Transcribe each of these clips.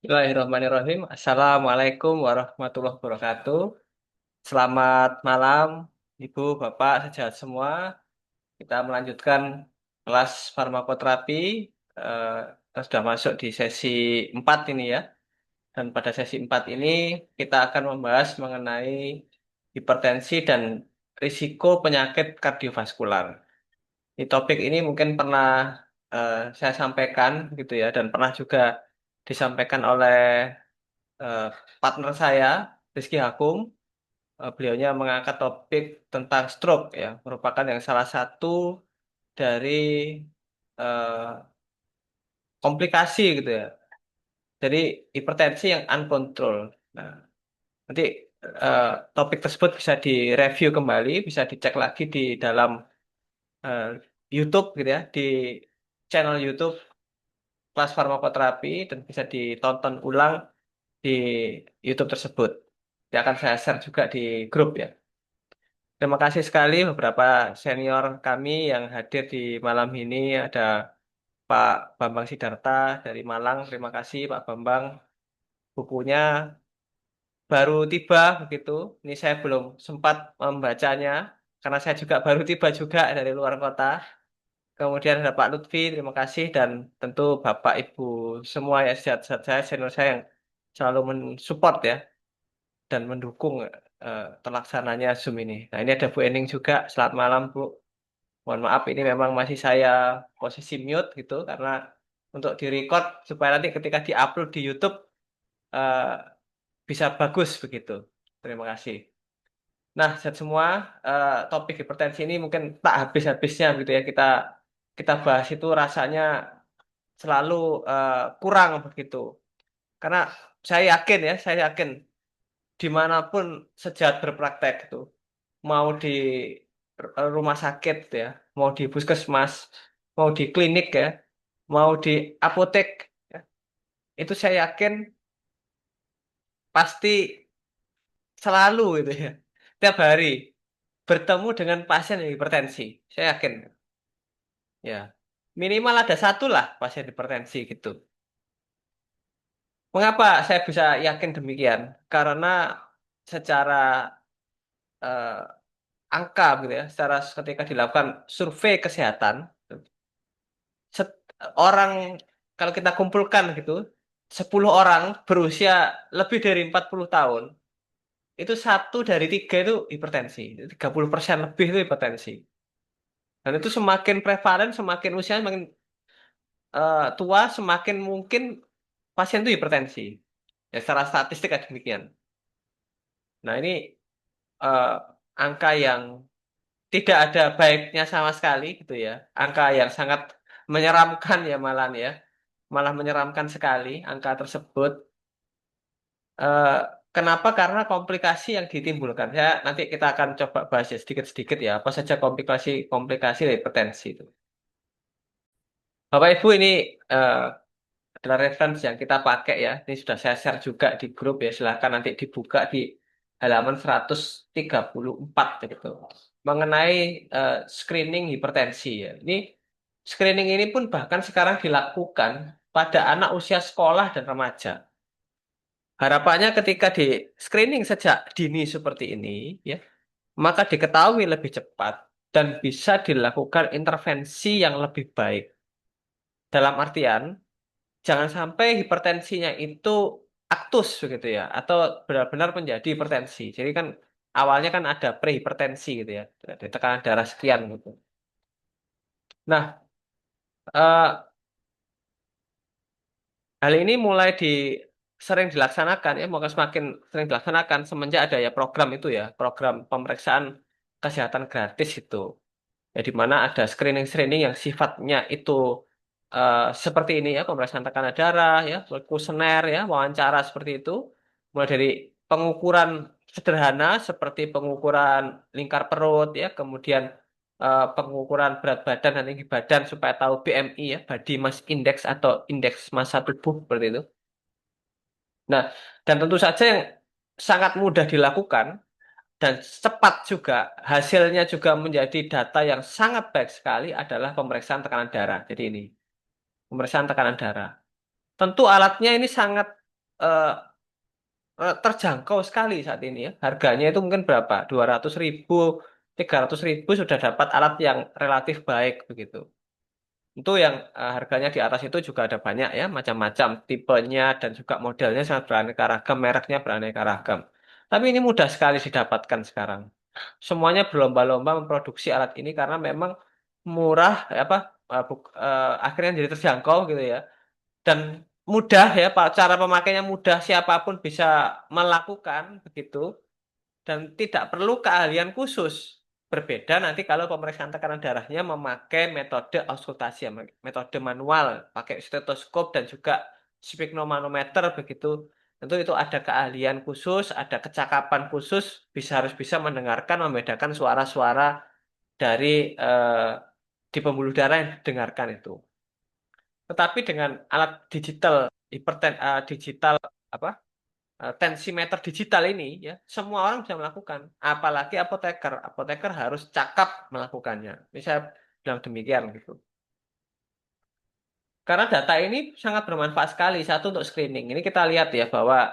Bismillahirrahmanirrahim. Assalamualaikum warahmatullahi wabarakatuh. Selamat malam, Ibu, Bapak, sejahat semua. Kita melanjutkan kelas farmakoterapi. Eh, Kita sudah masuk di sesi 4 ini ya. Dan pada sesi 4 ini kita akan membahas mengenai hipertensi dan risiko penyakit kardiovaskular. Di topik ini mungkin pernah saya sampaikan gitu ya, dan pernah juga disampaikan oleh eh, partner saya, Rizky Hakum. Beliaunya mengangkat topik tentang stroke ya, merupakan yang salah satu dari eh, komplikasi gitu ya. Jadi hipertensi yang uncontrolled. Nah, nanti eh, topik tersebut bisa direview kembali, bisa dicek lagi di dalam eh, YouTube gitu ya, di channel YouTube kelas farmakoterapi dan bisa ditonton ulang di YouTube tersebut. Yang akan saya share juga di grup ya. Terima kasih sekali beberapa senior kami yang hadir di malam ini. Ada Pak Bambang Sidarta dari Malang. Terima kasih Pak Bambang. Bukunya baru tiba begitu. Ini saya belum sempat membacanya karena saya juga baru tiba juga dari luar kota. Kemudian ada Pak Lutfi, terima kasih, dan tentu Bapak Ibu semua ya, sehat-sehat saya, senior saya yang selalu mensupport ya dan mendukung terlaksananya Zoom ini. Nah, ini ada Bu Ening juga. Selamat malam, Bu. Mohon maaf, ini memang masih saya posisi mute gitu karena untuk direcord supaya nanti ketika diupload di YouTube eh, bisa bagus begitu. Terima kasih. Nah, set semua topik hipertensi ini mungkin tak habis-habisnya gitu ya, kita bahas itu rasanya selalu kurang begitu. Karena saya yakin dimanapun sejak berpraktek itu, mau di rumah sakit ya, mau di puskesmas, mau di klinik ya, mau di apotek, ya, itu saya yakin pasti selalu itu ya, tiap hari bertemu dengan pasien yang hipertensi. Saya yakin, ya minimal ada satu lah pasien hipertensi gitu. Mengapa saya bisa yakin demikian? Karena secara eh, angka gitu ya, secara ketika dilakukan survei kesehatan, orang kalau kita kumpulkan gitu, 10 orang berusia lebih dari 40 tahun, itu satu dari tiga itu hipertensi. 30% lebih itu hipertensi. Dan itu semakin prevalen, semakin usia semakin tua, semakin mungkin pasien itu hipertensi. Ya, secara statistik ada demikian. Nah, ini eh, angka yang tidak ada baiknya sama sekali gitu ya. Angka yang sangat menyeramkan ya malah ya. Malah menyeramkan sekali angka tersebut. Eh, Kenapa? Karena komplikasi yang ditimbulkan. Ya, nanti kita akan coba bahas ya sedikit-sedikit ya. Apa saja komplikasi-komplikasi dari hipertensi itu. Bapak Ibu, ini eh, adalah reference yang kita pakai ya. Ini sudah saya share juga di grup ya. Silahkan nanti dibuka di halaman 134 gitu. Mengenai screening hipertensi ya. Ini screening ini pun bahkan sekarang dilakukan pada anak usia sekolah dan remaja. Harapannya ketika di screening sejak dini seperti ini, ya, maka diketahui lebih cepat dan bisa dilakukan intervensi yang lebih baik. Dalam artian, jangan sampai hipertensinya itu aktus begitu ya, atau benar-benar menjadi hipertensi. Jadi kan awalnya kan ada prehipertensi gitu ya, ada tekanan darah sekian gitu. Nah, eh, hal ini mulai sering dilaksanakan ya, maka semakin sering dilaksanakan semenjak ada ya program itu ya, program pemeriksaan kesehatan gratis itu. Ya, di mana ada screening-screening yang sifatnya itu seperti ini ya, pemeriksaan tekanan darah ya, kuesioner ya, wawancara seperti itu. Mulai dari pengukuran sederhana seperti pengukuran lingkar perut ya, kemudian pengukuran berat badan dan tinggi badan supaya tahu BMI ya, Body Mass Index atau indeks massa tubuh seperti itu. Nah, dan tentu saja yang sangat mudah dilakukan dan cepat juga, hasilnya juga menjadi data yang sangat baik sekali adalah pemeriksaan tekanan darah. Jadi ini, pemeriksaan tekanan darah. Tentu alatnya ini sangat eh, terjangkau sekali saat ini ya. Harganya itu mungkin berapa? 200.000, 300.000 sudah dapat alat yang relatif baik begitu. Itu yang harganya di atas itu juga ada banyak ya, macam-macam tipenya dan juga modelnya sangat beraneka ragam, mereknya beraneka ragam. Tapi ini mudah sekali didapatkan sekarang. Semuanya berlomba-lomba memproduksi alat ini karena memang murah, apa, akhirnya jadi terjangkau gitu ya. Dan mudah ya, Pak. Cara pemakainya mudah, siapapun bisa melakukan begitu dan tidak perlu keahlian khusus. Berbeda nanti kalau pemeriksaan tekanan darahnya memakai metode auskultasi, ya, metode manual, pakai stetoskop dan juga sphygmomanometer begitu. Tentu itu ada keahlian khusus, ada kecakapan khusus, harus bisa mendengarkan, membedakan suara-suara dari di pembuluh darah yang didengarkan itu. Tetapi dengan alat digital, digital apa, tensimeter digital ini ya semua orang bisa melakukan, apalagi apoteker. Apoteker harus cakap melakukannya. Bisa bilang demikian gitu. Karena data ini sangat bermanfaat sekali. Satu, untuk screening. Ini kita lihat ya bahwa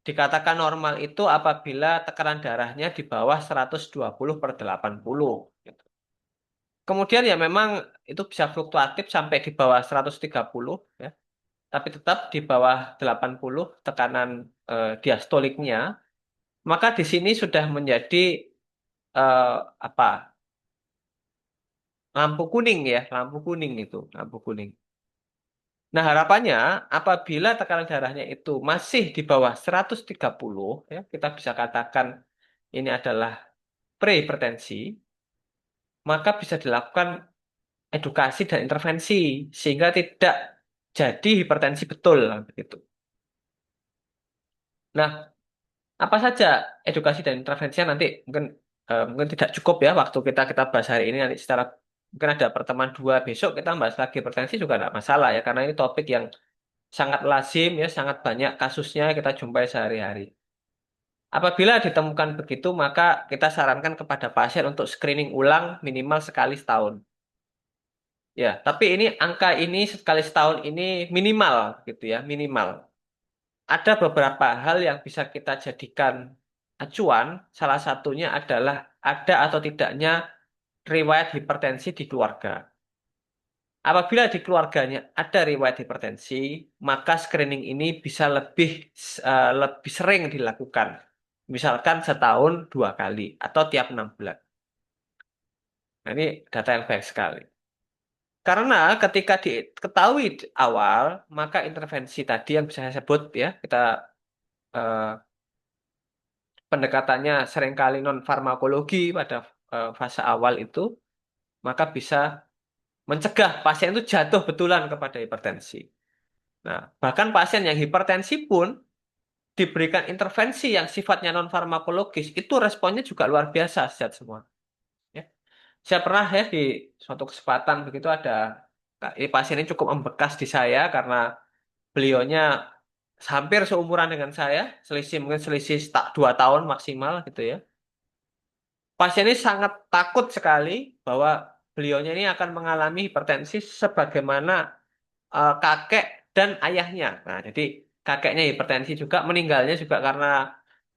dikatakan normal itu apabila tekanan darahnya di bawah 120/80 gitu. Kemudian ya memang itu bisa fluktuatif sampai di bawah 130 ya, tapi tetap di bawah 80 tekanan diastoliknya. Maka di sini sudah menjadi eh, apa? Lampu kuning ya, lampu kuning itu, lampu kuning. Nah, harapannya apabila tekanan darahnya itu masih di bawah 130 ya, kita bisa katakan ini adalah prehipertensi, maka bisa dilakukan edukasi dan intervensi sehingga tidak jadi hipertensi betul begitu. Nah, apa saja edukasi dan intervensinya nanti mungkin tidak cukup ya waktu kita bahas hari ini, nanti secara mungkin ada pertemuan dua besok kita bahas lagi hipertensi juga tidak masalah ya, karena ini topik yang sangat lazim ya, sangat banyak kasusnya kita jumpai sehari-hari. Apabila ditemukan begitu, maka kita sarankan kepada pasien untuk screening ulang minimal sekali setahun. Ya, tapi ini angka ini sekali setahun ini minimal gitu ya, minimal. Ada beberapa hal yang bisa kita jadikan acuan. Salah satunya adalah ada atau tidaknya riwayat hipertensi di keluarga. Apabila di keluarganya ada riwayat hipertensi, maka screening ini bisa lebih sering dilakukan. Misalkan setahun 2 kali atau tiap 6 bulan. Nah, ini data yang baik sekali. Karena ketika diketahui di awal, maka intervensi tadi yang bisa saya sebut ya, kita eh, pendekatannya seringkali non farmakologi pada fase awal itu, maka bisa mencegah pasien itu jatuh betulan kepada hipertensi. Nah, bahkan pasien yang hipertensi pun diberikan intervensi yang sifatnya non farmakologis, itu responnya juga luar biasa sehat semua. Ya. Saya pernah ya di suatu kesempatan begitu ada, nah, ini pasien ini cukup membekas di saya karena beliaunya hampir seumuran dengan saya, selisih mungkin selisih tak 2 tahun maksimal gitu ya. Pasien ini sangat takut sekali bahwa beliaunya ini akan mengalami hipertensi sebagaimana kakek dan ayahnya. Nah, jadi kakeknya hipertensi juga, meninggalnya juga karena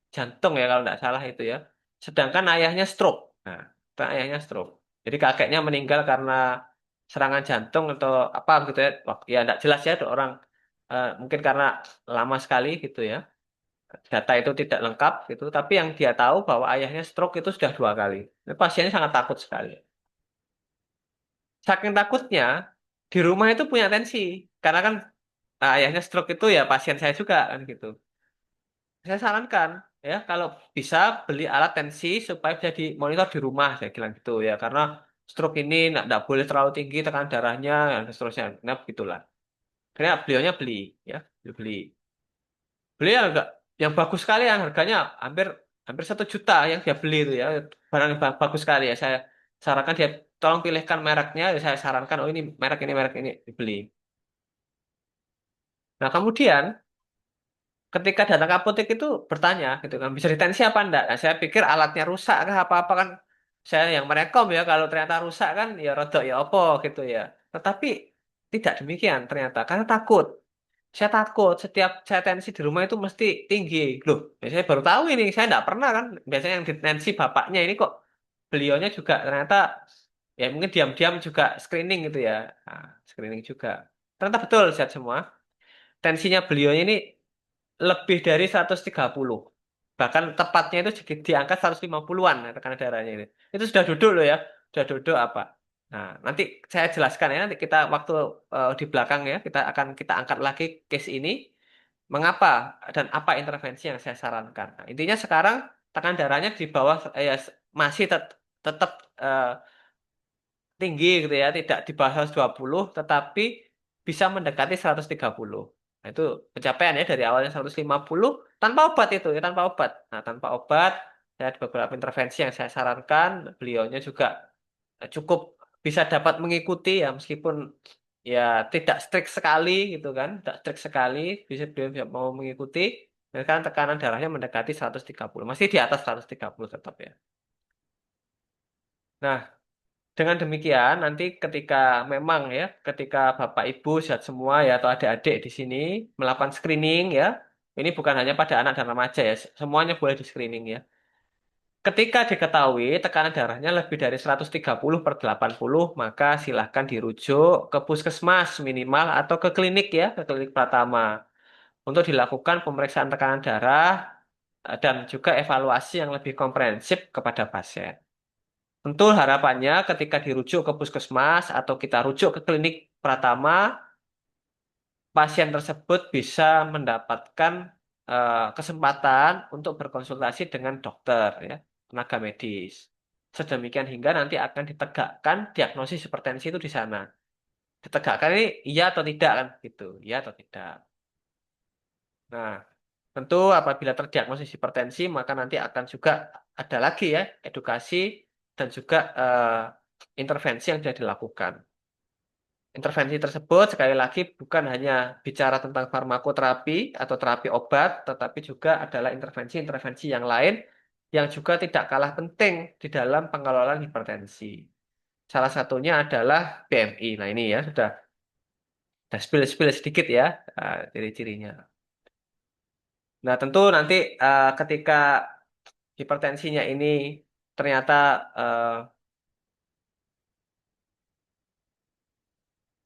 jantung ya kalau tidak salah itu ya. Sedangkan ayahnya stroke. Nah, itu ayahnya stroke. Jadi kakeknya meninggal karena serangan jantung atau apa gitu ya. Wah, ya tidak jelas ya, ada orang mungkin karena lama sekali gitu ya. Data itu tidak lengkap gitu, tapi yang dia tahu bahwa ayahnya stroke itu sudah 2 kali. Ini pasiennya sangat takut sekali. Saking takutnya, di rumah itu punya tensi. Karena kan ayahnya stroke itu ya pasien saya juga kan gitu. Saya sarankan ya kalau bisa beli alat tensi supaya bisa dimonitor di rumah, saya bilang gitu ya. Karena stroke ini nggak boleh terlalu tinggi tekanan darahnya dan seterusnya. Nah, begitulah. Akhirnya beliaunya beli ya, beli. Beli yang enggak, yang bagus sekali, yang harganya hampir hampir 1 juta yang dia beli itu ya, barang yang bagus sekali ya. Saya sarankan dia tolong pilihkan mereknya. Ya, saya sarankan oh ini merek ini dibeli. Nah kemudian ketika datang ke apotek itu bertanya gitu kan, bisa ditensi apa enggak? Nah, saya pikir alatnya rusak kah apa-apa kan, saya yang merekom ya, kalau ternyata rusak kan ya rodok ya opo gitu ya. Tetapi tidak demikian ternyata, karena takut. Saya takut setiap saya tensi di rumah itu mesti tinggi. Loh, saya baru tahu ini. Saya nggak pernah kan. Biasanya yang ditensi bapaknya ini kok beliaunya juga ternyata ya mungkin diam-diam juga screening gitu ya. Nah, screening juga. Ternyata betul sehat semua. Tensinya beliaunya ini lebih dari 130. Bahkan tepatnya itu di angka 150-an tekanan darahnya ini. Itu sudah duduk loh ya. Sudah duduk apa? Nah, nanti saya jelaskan ya. Nanti kita waktu di belakang ya, kita angkat lagi case ini. Mengapa dan apa intervensi yang saya sarankan. Nah, intinya sekarang tekanan darahnya di bawah ya masih tetap eh, tinggi gitu ya, tidak di bawah 120, tetapi bisa mendekati 130. Nah, itu pencapaian ya dari awalnya 150 tanpa obat itu ya, tanpa obat. Nah, tanpa obat, saya ada beberapa intervensi yang saya sarankan, beliaunya juga cukup bisa dapat mengikuti ya, meskipun ya tidak strict sekali gitu kan, tidak strict sekali, beliau bisa mau mengikuti, dan kan tekanan darahnya mendekati 130, masih di atas 130 tetap ya. Nah, dengan demikian, nanti ketika memang ya, ketika Bapak Ibu sehat semua ya, atau adik-adik di sini melakukan screening ya, ini bukan hanya pada anak dan remaja ya, semuanya boleh di screening ya. Ketika diketahui tekanan darahnya lebih dari 130 per 80, maka silahkan dirujuk ke puskesmas minimal atau ke klinik ya, ke klinik Pratama untuk dilakukan pemeriksaan tekanan darah dan juga evaluasi yang lebih komprehensif kepada pasien. Tentu harapannya ketika dirujuk ke puskesmas atau kita rujuk ke klinik Pratama, pasien tersebut bisa mendapatkan kesempatan untuk berkonsultasi dengan dokter, ya, tenaga medis. Sedemikian hingga nanti akan ditegakkan diagnosis hipertensi itu di sana. Ditegakkan ini iya atau tidak kan gitu, iya atau tidak. Nah, tentu apabila terdiagnosis hipertensi maka nanti akan juga ada lagi ya edukasi dan juga intervensi yang sudah dilakukan. Intervensi tersebut sekali lagi bukan hanya bicara tentang farmakoterapi atau terapi obat, tetapi juga adalah intervensi-intervensi yang lain yang juga tidak kalah penting di dalam pengelolaan hipertensi. Salah satunya adalah BMI. Nah ini ya sudah spill-spill sedikit ya ciri-cirinya. Nah tentu nanti ketika hipertensinya ini ternyata eh,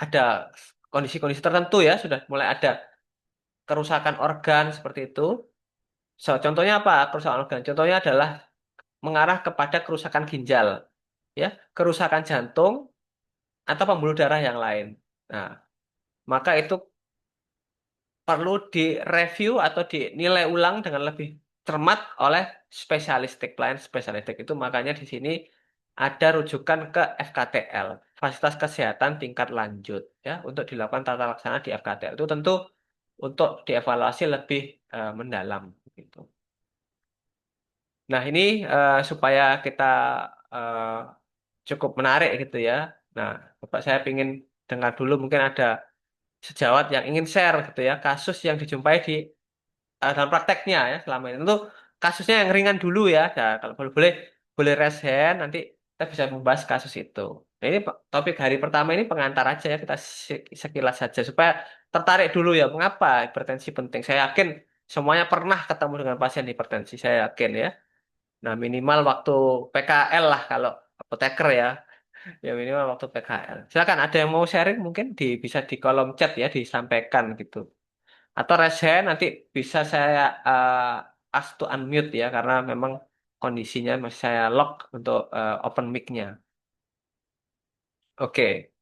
ada kondisi-kondisi tertentu ya sudah mulai ada kerusakan organ seperti itu. Contohnya apa? Kerusakan organ. Contohnya adalah mengarah kepada kerusakan ginjal, ya, kerusakan jantung atau pembuluh darah yang lain. Nah, maka itu perlu direview atau dinilai ulang dengan lebih cermat oleh spesialistik, pelayan spesialistik itu makanya di sini ada rujukan ke FKTL, Fasilitas Kesehatan Tingkat Lanjut, ya, untuk dilakukan tata laksana di FKTL itu tentu untuk dievaluasi lebih mendalam, gitu. Nah, ini supaya kita eh, cukup menarik gitu ya. Nah, Bapak saya ingin dengar dulu mungkin ada sejawat yang ingin share gitu ya, kasus yang dijumpai di dalam prakteknya ya selama ini. Tentu kasusnya yang ringan dulu ya. Nah, kalau boleh boleh boleh raise hand nanti kita bisa membahas kasus itu. Nah, ini topik hari pertama ini pengantar aja ya, kita sekilas saja supaya tertarik dulu ya mengapa hipertensi penting. Saya yakin semuanya pernah ketemu dengan pasien hipertensi, saya yakin ya. Nah, minimal waktu PKL lah kalau apoteker ya. Ya minimal waktu PKL. Silakan ada yang mau sharing mungkin bisa di kolom chat ya disampaikan gitu. Atau raise hand nanti bisa saya ask to unmute ya karena memang kondisinya masih saya lock untuk open mic-nya. Oke,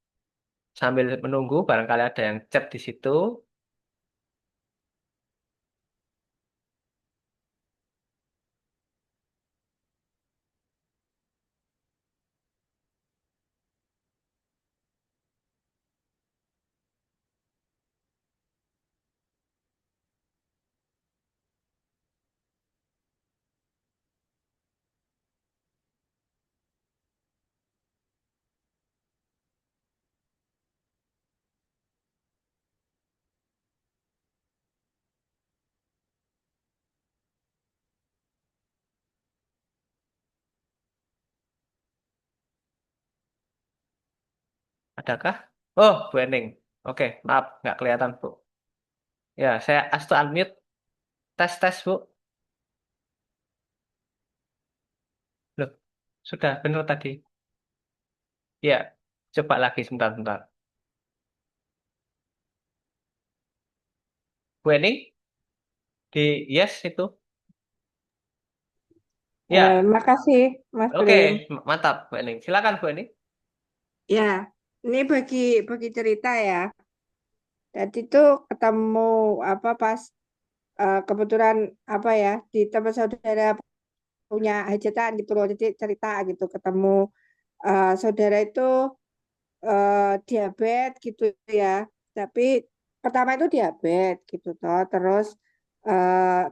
sambil menunggu barangkali ada yang chat di situ. Adakah? Oh, Bu Ening. Oke, maaf nggak kelihatan Bu. Ya, saya astu unmute. Tes tes Bu. Loh, sudah benar tadi. Ya, coba lagi sebentar-sebentar. Bu Eni, di yes itu. Ya, Makasih, Mas oke, Prim. mantap Bu Eni. Silakan Bu Eni. Ya, ini bagi cerita ya. Tadi tuh ketemu apa pas kebetulan apa ya di tempat saudara punya hajatan gitu loh. Jadi cerita gitu ketemu saudara itu diabetes gitu ya. Tapi pertama itu diabetes gitu toh. Terus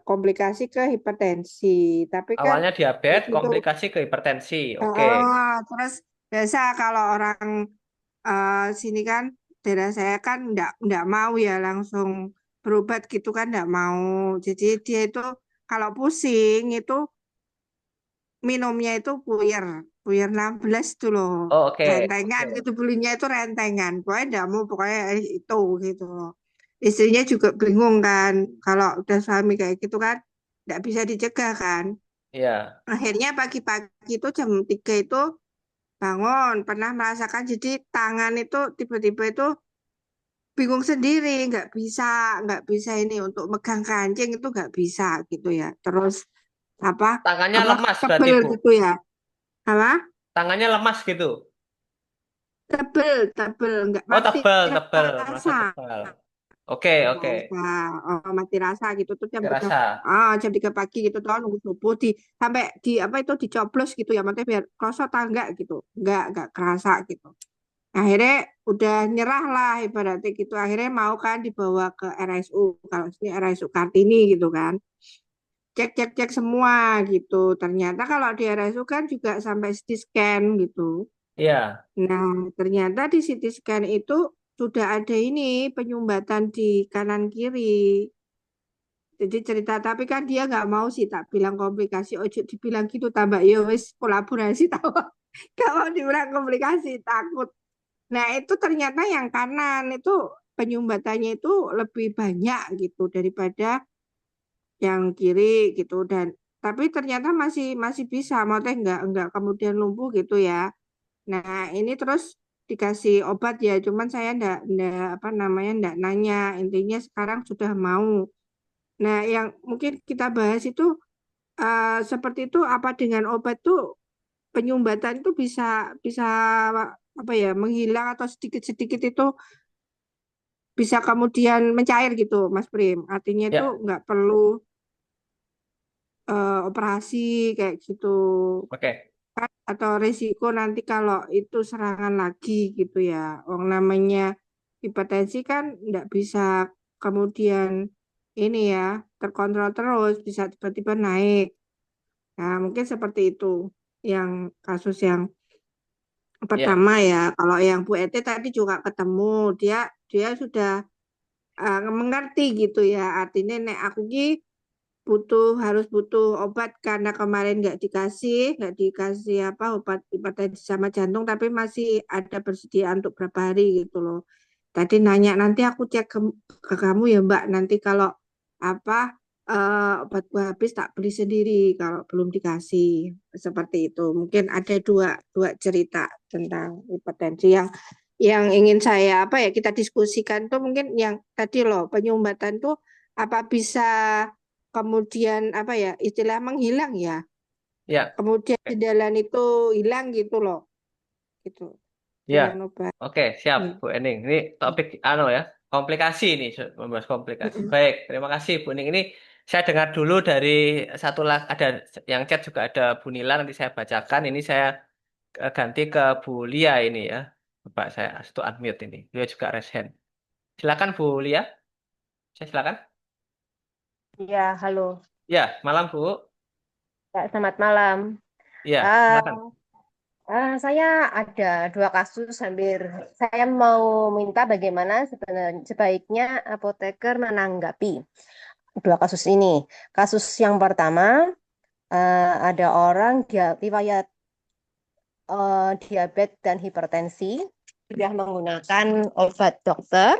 komplikasi ke hipertensi. Tapi kan Awalnya diabetes, begitu. komplikasi ke hipertensi. Oke. Terus biasa kalau orang sini kan daerah saya kan enggak mau ya langsung berobat gitu kan enggak mau. Jadi dia itu kalau pusing itu minumnya itu puyer, puyer 16 itu loh. Oh, oke. Rentengan Oke. gitu belinya itu rentengan. Pokoknya enggak mau pokoknya itu gitu loh. Istrinya juga bingung kan kalau udah suami kayak gitu kan enggak bisa dicegah kan. Iya. Akhirnya pagi-pagi itu jam 3 itu bangun, pernah merasakan jadi tangan itu tiba-tiba itu bingung sendiri, nggak bisa ini untuk megang kancing itu nggak bisa gitu ya. Terus apa Tangannya apa lemas berarti tebel Bu. gitu ya, apa Tangannya lemas gitu. tebel tebel nggak Oh, mati tebel, tebel, merasa rasa. tebal. Oke, oke. Rasa, mati rasa gitu tuh jam Oke, 3 rasa. jam 3 pagi gitu tuh nunggu subuh sampai di apa itu dicoblos gitu ya maksudnya biar kerasa tangga gitu nggak kerasa gitu. Akhirnya udah nyerah lah ibaratnya gitu. Akhirnya mau kan dibawa ke RSU. Kalau sini RSU Kartini gitu kan. Cek semua gitu. Ternyata kalau di RSU kan juga sampai CT scan gitu. Iya. Nah, ternyata di CT scan itu sudah ada ini penyumbatan di kanan kiri. Jadi cerita, tapi kan dia nggak mau sih tak bilang komplikasi. Ojo dibilang gitu tambah ya wis kolaborasi tahu. Gak mau dibilang komplikasi, takut. Nah, itu ternyata yang kanan itu penyumbatannya itu lebih banyak gitu daripada yang kiri gitu dan tapi ternyata masih masih bisa, maksudnya enggak kemudian lumpuh gitu ya. Nah, ini terus dikasih obat ya, cuman saya enggak apa namanya enggak nanya. Intinya sekarang sudah mau. Nah, yang mungkin kita bahas itu seperti itu apa dengan obat tuh penyumbatan itu bisa bisa apa ya menghilang atau sedikit-sedikit itu bisa kemudian mencair gitu, Mas Prim. Artinya itu Ya, nggak perlu operasi kayak gitu. oke. Atau risiko nanti kalau itu serangan lagi gitu ya. Orang namanya hipertensi kan nggak bisa kemudian ini ya terkontrol terus, bisa tiba-tiba naik. Nah, mungkin seperti itu yang kasus yang Ya, pertama ya. Kalau yang Bu Ete tadi juga ketemu, dia dia sudah mengerti gitu ya. Artinya nek aku ki harus butuh obat karena kemarin nggak dikasih apa obat hipertensi sama jantung tapi masih ada persediaan untuk berapa hari gitu loh. Tadi nanya nanti aku cek ke kamu ya Mbak nanti kalau apa obatku habis tak beli sendiri kalau belum dikasih seperti itu. Mungkin ada dua dua cerita tentang hipertensi yang ingin saya apa ya kita diskusikan tuh mungkin yang tadi loh penyumbatan tuh apa bisa kemudian apa ya istilah menghilang ya ya. kemudian di Oke. jalan itu hilang gitu loh gitu Ya. dengan obat. Oke, siap Hmm. Bu Ening. Ini topik anu ya, komplikasi ini, membahas komplikasi. Baik, terima kasih Bu Ening. Ini saya dengar dulu dari satu ada yang chat juga ada Bu Nila nanti saya bacakan. Ini saya ganti ke Bu Lia ini ya. Bapak saya itu unmute ini. Dia juga raise hand. Silakan Bu Lia. Saya silakan. Ya, halo. Ya, malam Bu. Ya, selamat malam. Ya, Ah, silakan. saya ada dua kasus hampir. Saya mau minta bagaimana sebenarnya sebaiknya apoteker menanggapi dua kasus ini. Kasus yang pertama, ada orang dia riwayat diabetes dan hipertensi, sudah menggunakan obat dokter.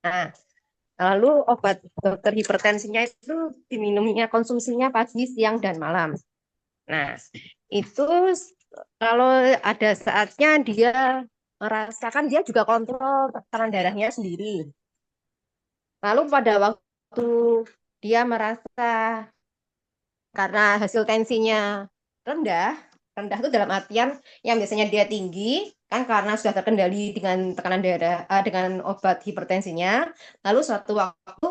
Nah, Lalu obat dokter hipertensinya itu diminumnya konsumsinya pagi, siang, dan malam. Nah, itu kalau ada saatnya dia merasakan dia juga kontrol tekanan darahnya sendiri. Lalu pada waktu dia merasa karena hasil tensinya rendah, rendah itu dalam artian yang biasanya dia tinggi, kan karena sudah terkendali dengan tekanan darah, dengan obat hipertensinya, lalu suatu waktu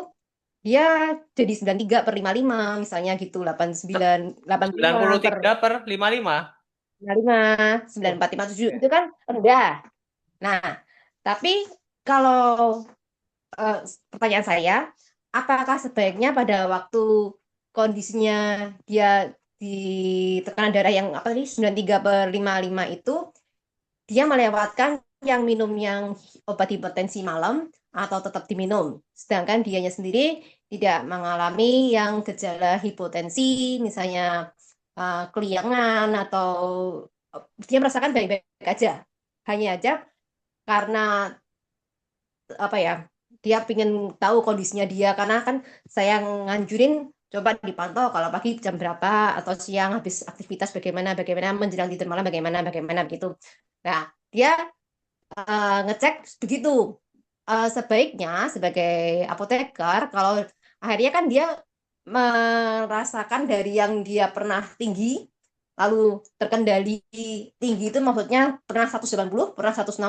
dia jadi 93/55 misalnya gitu, 89, 85 per 93/55. 55, Oh, 94, 57 oke. itu kan rendah. Nah, tapi kalau eh, pertanyaan saya, apakah sebaiknya pada waktu kondisinya dia di tekanan darah yang apa tadi 93/55 itu dia melewatkan yang minum yang obat hipertensi malam atau tetap diminum, sedangkan dianya sendiri tidak mengalami yang gejala hipotensi, misalnya keliangan atau dia merasakan baik-baik aja, hanya aja karena apa ya dia ingin tahu kondisinya dia karena kan saya nganjurin coba dipantau kalau pagi jam berapa atau siang habis aktivitas bagaimana bagaimana menjelang tidur malam bagaimana bagaimana begitu. Nah, dia ngecek begitu. Sebaiknya sebagai apoteker kalau akhirnya kan dia merasakan dari yang dia pernah tinggi lalu terkendali tinggi itu maksudnya pernah 180 pernah 160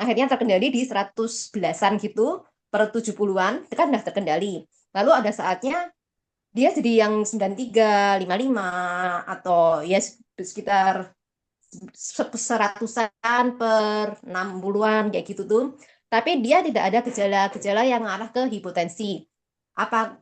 akhirnya terkendali di 100 belasan gitu per 70-an itu kan udah terkendali. Lalu ada saatnya dia jadi yang 93, 55 atau ya sekitar seratusan per 60-an kayak gitu tuh. Tapi dia tidak ada gejala-gejala yang arah ke hipotensi.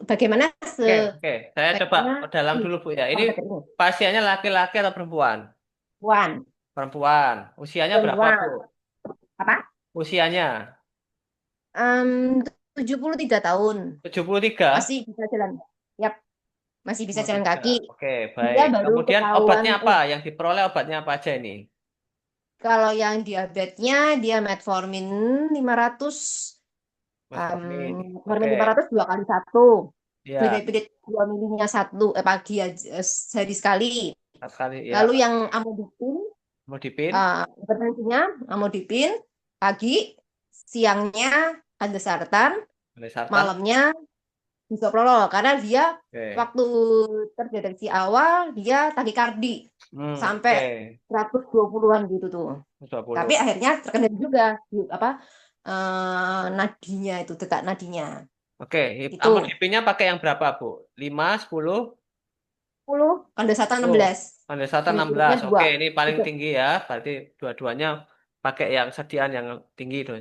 Bagaimana Oke, oke. Saya coba sebaiknya dalam si dulu, Bu ya. Ini apoteker ini? pasiennya laki-laki atau perempuan? Puan, Perempuan. Usianya berapa, Bu? perempuan. Apa? Usianya Em, 73 tahun. 73. Masih bisa jalan. Yap, masih bisa jalan 73. kaki. Oke, Dia baik. baru Kemudian ketahuan obatnya apa? Yang diperoleh obatnya apa aja ini? kalau yang diabetesnya dia metformin 500, Metformin. metformin Oke. 500 2 kali 1. Ya, Berit-berit 2 milinya satu pagi aja, sehari sekali. satu kali ya. Lalu yang amlodipin, Modipin, hipertensinya amlodipin pagi, siangnya andesartan, Losartan. malamnya bisoprolol karena dia Oke. waktu terdeteksi awal dia takikardi sampai Oke. 120-an gitu tuh. Tapi 20. akhirnya terkendali juga apa nadinya itu detak nadinya. Oke, Itu amodipinnya pakai yang berapa, Bu? 5, 10, 10 kandasatan 10. 16. Kondensatan Unitnya 16. 2. Oke, ini paling Itu. tinggi ya. Berarti dua-duanya pakai yang sediaan yang tinggi itu.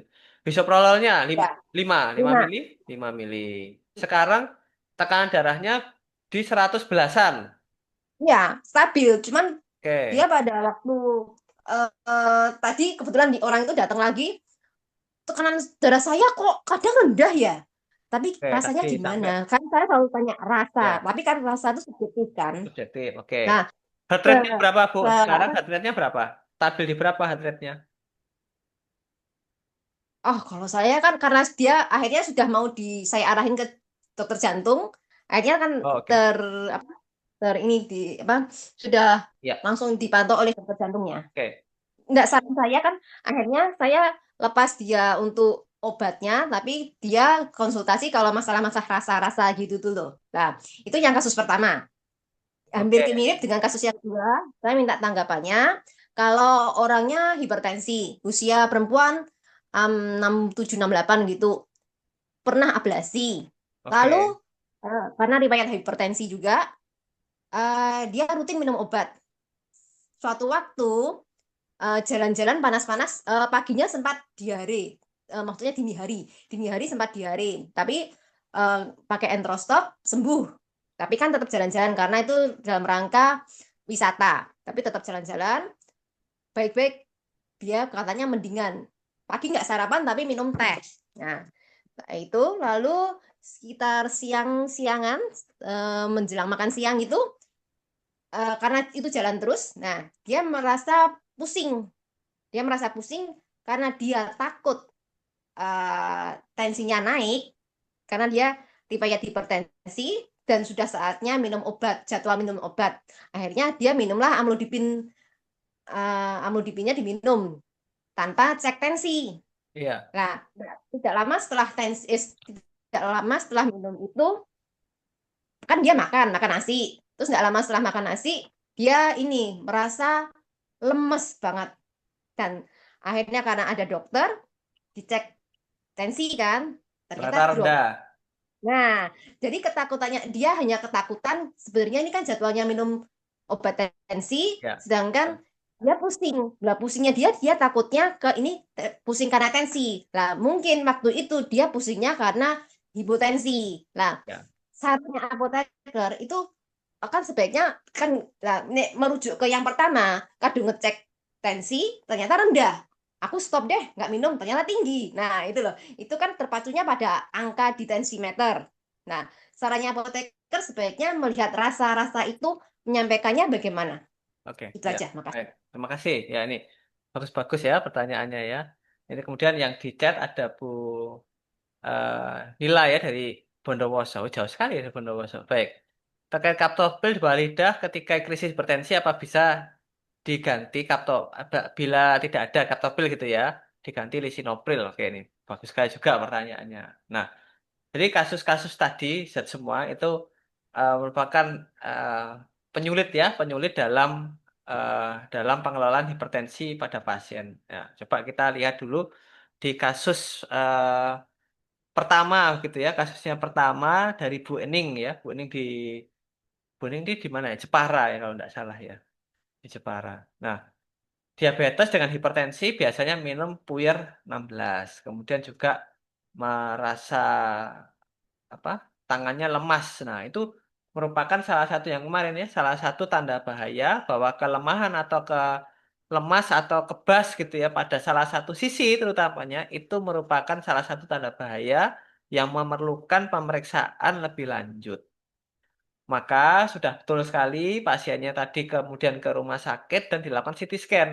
Bisoprololnya Ya, 5, 5 5. mili, 5 mili. Sekarang tekanan darahnya di 100 belasan. Ya, stabil. Cuman dia Oke, pada waktu tadi kebetulan di orang itu datang lagi, tekanan darah saya kok kadang rendah ya. Tapi oke, rasanya tadi gimana? sampai Kan saya selalu tanya rasa, ya, tapi kan rasa itu subjektif kan. subjektif. Oke. Nah, Heart se, rate-nya berapa, Bu? Sekarang apa? heart rate-nya berapa? Stabil di berapa heart rate-nya? Oh, kalau saya kan karena dia akhirnya sudah mau saya arahin ke dokter jantung, akhirnya kan Oh, oke. ter apa ini apa sudah Ya, langsung dipantau oleh dokter jantungnya. oke. Enggak, saran saya kan akhirnya saya lepas dia untuk obatnya, tapi dia konsultasi kalau masalah-masalah rasa-rasa gitu tuh loh. Nah, itu yang kasus pertama. Hampir Oke. mirip dengan kasus yang kedua. Saya minta tanggapannya. Kalau orangnya hipertensi, usia perempuan 67, 68 gitu, pernah ablasi. Lalu Oke. karena riwayat hipertensi juga, dia rutin minum obat. Suatu waktu jalan-jalan panas-panas, paginya sempat diare. Maksudnya dini hari sempat diare. Tapi pakai enterostop sembuh. Tapi kan tetap jalan-jalan karena itu dalam rangka wisata. Tapi tetap jalan-jalan, baik-baik dia katanya mendingan. Pagi nggak sarapan tapi minum teh. Nah, itu lalu sekitar siang-siangan menjelang makan siang itu karena itu jalan terus. Nah, dia merasa pusing. Dia merasa pusing karena dia takut tensinya naik. karena dia tipenya hipertensi dan sudah saatnya minum obat, jadwal minum obat. Akhirnya dia minumlah amlodipin, amlodipinnya diminum tanpa cek tensi. Iya. Nah, tidak lama setelah tidak lama setelah minum itu kan dia makan makan nasi. Terus nggak lama setelah makan nasi dia ini merasa lemes banget dan akhirnya karena ada dokter dicek tensi kan ternyata Ternyata drop. rendah. Nah, jadi ketakutannya dia hanya ketakutan sebenarnya ini kan jadwalnya minum obat tensi, Ya. sedangkan dia pusing. Lah pusingnya dia takutnya ke ini pusing karena tensi. Lah mungkin waktu itu dia pusingnya karena hipotensi. Lah Ya. saatnya apoteker itu kan sebaiknya kan lah, merujuk ke yang pertama, kadang ngecek tensi ternyata rendah. Aku stop deh, nggak minum, ternyata tinggi. Nah, itu loh. Itu kan terpacunya pada angka di tensimeter. Nah, sarannya apoteker sebaiknya melihat rasa-rasa itu menyampaikannya bagaimana. Oke, Itu ya. aja, makasih. Baik. Terima kasih. Ya, ini bagus-bagus ya pertanyaannya ya. Ini kemudian yang di chat ada Bu Nila ya dari Bondowoso. Oh, jauh sekali ya dari Bondowoso. Baik. Terkait kaptopil di bawah lidah ketika krisis hipertensi apa bisa diganti bila tidak ada kaptopil gitu ya, diganti lisinopril. Oke, ini bagus sekali juga pertanyaannya. Nah, jadi kasus-kasus tadi semua itu merupakan eh, penyulit ya, penyulit eh, dalam pengelolaan hipertensi pada pasien. Ya, coba kita lihat dulu di kasus pertama gitu ya, kasusnya pertama dari Bu Ening ya, Bu Ening di mana ya? Jepara ya kalau tidak salah ya, di Jepara. Nah, diabetes dengan hipertensi biasanya minum puyer 16, kemudian juga merasa apa tangannya lemas. Nah, itu merupakan salah satu yang kemarin ya, salah satu tanda bahaya bahwa kelemahan atau lemas atau kebas gitu ya pada salah satu sisi terutamanya itu merupakan salah satu tanda bahaya yang memerlukan pemeriksaan lebih lanjut. Maka sudah betul sekali pasiennya tadi kemudian ke rumah sakit dan dilakukan CT scan.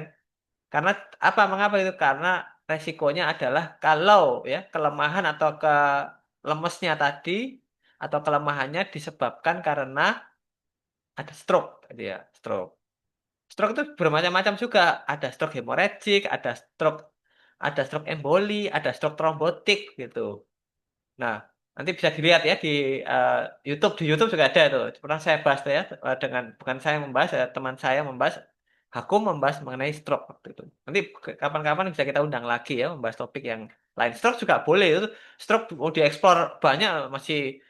Karena apa? Mengapa itu? Karena resikonya adalah kalau ya kelemahan atau lemesnya tadi atau kelemahannya disebabkan karena ada stroke, gitu ya, stroke. Stroke itu bermacam-macam juga. Ada stroke hemorragik, ada stroke emboli, ada stroke trombotik gitu. Nah, nanti bisa dilihat ya di eh, YouTube. Di YouTube juga ada itu. Pernah saya bahas tuh ya dengan bukan saya yang membahas, teman saya membahas, aku membahas mengenai stroke waktu itu. Nanti kapan-kapan bisa kita undang lagi ya membahas topik yang lain. Stroke juga boleh itu. Stroke mau dieksplor banyak masih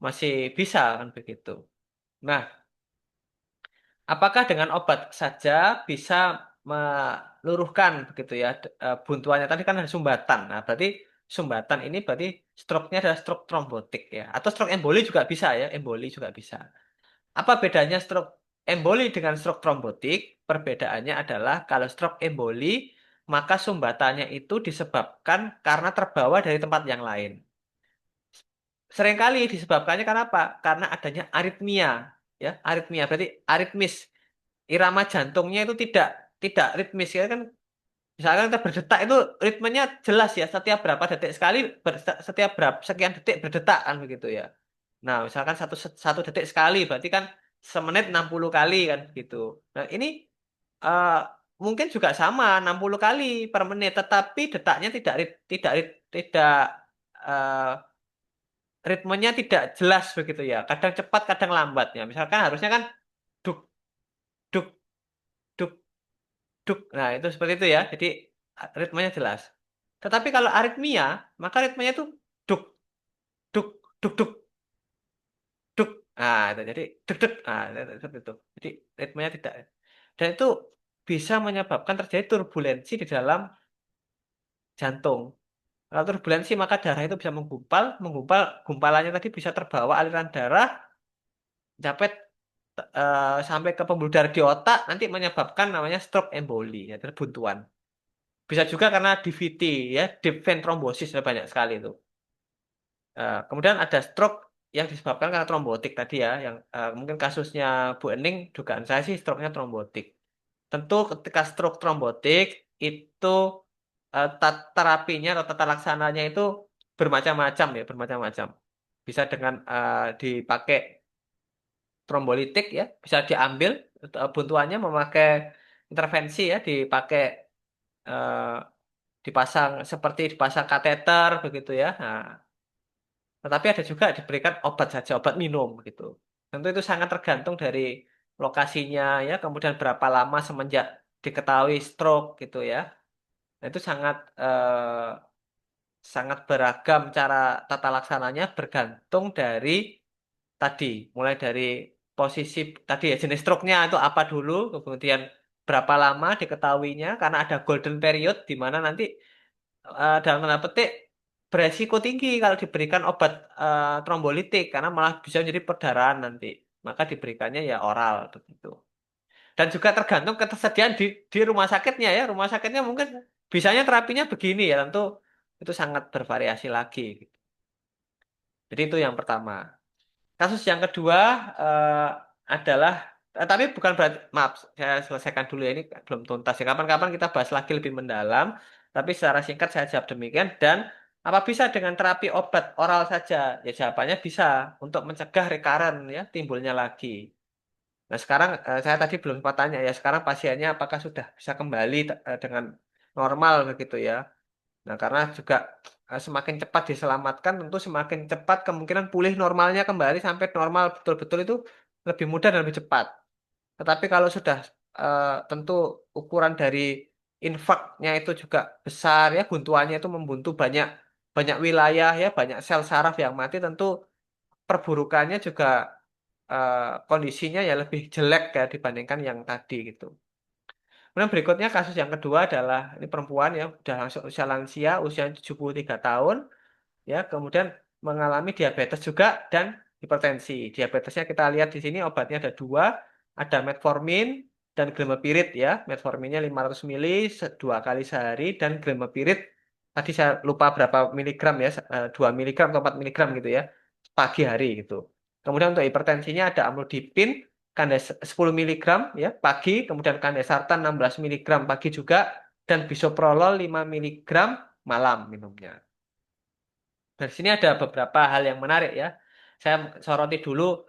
masih bisa kan begitu. Nah, apakah dengan obat saja bisa meluruhkan begitu ya buntuannya tadi kan ada sumbatan. Nah, berarti sumbatan ini berarti stroke-nya adalah stroke trombotik ya. Atau stroke emboli juga bisa ya, emboli juga bisa. Apa bedanya stroke emboli dengan stroke trombotik? Perbedaannya adalah kalau stroke emboli maka sumbatannya itu disebabkan karena terbawa dari tempat yang lain. Seringkali disebabkannya karena apa? Karena adanya aritmia ya, aritmia berarti aritmis irama jantungnya itu tidak tidak ritmis ya kan misalkan kita berdetak itu ritmenya jelas ya setiap berapa detik sekali setiap berapa sekian detik berdetak kan begitu ya. Nah, misalkan satu satu detik sekali berarti kan semenit 60 kali kan gitu. Nah, ini eh, mungkin juga sama 60 kali per menit tetapi detaknya tidak eh, ritmenya tidak jelas begitu ya. Kadang cepat, kadang lambat ya. Misalkan harusnya kan duk duk duk duk. Nah, itu seperti itu ya. Jadi ritmenya jelas. Tetapi kalau aritmia, maka ritmenya itu duk duk duk duk duk. Nah, itu jadi duk duk. Nah, seperti itu. Jadi ritmenya tidak. Dan itu bisa menyebabkan terjadi turbulensi di dalam jantung. Kalau turbulensi maka darah itu bisa gumpalannya tadi bisa terbawa aliran darah sampai sampai ke pembuluh darah di otak nanti menyebabkan namanya stroke emboli, ya, buntuan. Bisa juga karena DVT ya, deep vein thrombosis ada banyak sekali itu. Kemudian ada stroke yang disebabkan karena trombotik tadi ya, yang mungkin kasusnya Bu Ening dugaan saya sih stroke-nya trombotik. Tentu ketika stroke trombotik itu terapinya atau tata laksananya itu bermacam-macam ya, bermacam-macam. bisa dengan dipakai trombolitik ya, bisa diambil buntuannya memakai intervensi ya, dipakai eh, dipasang seperti dipasang kateter begitu ya. Nah, tetapi ada juga diberikan obat saja, obat minum gitu. Tentu itu sangat tergantung dari lokasinya ya, kemudian berapa lama semenjak diketahui stroke gitu ya. Nah, itu sangat beragam cara tata laksananya bergantung dari tadi, mulai dari posisi tadi ya jenis stroke-nya itu apa dulu, kemudian berapa lama diketahuinya karena ada golden period di mana nanti dalam tanda petik beresiko tinggi kalau diberikan obat trombolitik karena malah bisa menjadi perdarahan nanti. Maka diberikannya ya oral begitu. Dan juga tergantung ketersediaan di rumah sakitnya ya. Rumah sakitnya mungkin bisanya terapinya begini ya, tentu itu sangat bervariasi lagi. Jadi itu yang pertama. Kasus yang kedua adalah, tapi bukan berarti, maaf, saya selesaikan dulu ya, ini belum tuntas ya. Kapan-kapan kita bahas lagi lebih mendalam, tapi secara singkat saya jawab demikian. Dan apa bisa dengan terapi obat oral saja? Ya jawabannya bisa, untuk mencegah recurrent ya, timbulnya lagi. Nah sekarang saya tadi belum sempat tanya ya, sekarang pasiennya apakah sudah bisa kembali dengan normal begitu ya? Nah, karena juga semakin cepat diselamatkan, tentu semakin cepat kemungkinan pulih normalnya kembali sampai normal betul-betul itu lebih mudah dan lebih cepat. Tetapi kalau sudah tentu ukuran dari infaknya itu juga besar ya, buntuannya itu membuntu banyak banyak wilayah ya, banyak sel saraf yang mati, tentu perburukannya juga kondisinya ya lebih jelek ya dibandingkan yang tadi gitu. Kemudian berikutnya kasus yang kedua adalah ini perempuan ya, udah langsung usia lansia, usia 73 tahun ya, kemudian mengalami diabetes juga dan hipertensi. Diabetesnya kita lihat di sini obatnya ada dua, ada metformin dan glimepiride ya. Metforminnya 500 mili dua kali sehari dan glimepiride tadi saya lupa berapa miligram ya, 2 miligram atau 4 miligram gitu ya, pagi hari gitu. Kemudian untuk hipertensinya ada amlodipin kandes 10 miligram ya pagi, kemudian kandesartan 16 miligram pagi juga dan bisoprolol 5 miligram malam minumnya. Dari sini ada beberapa hal yang menarik ya. Saya soroti dulu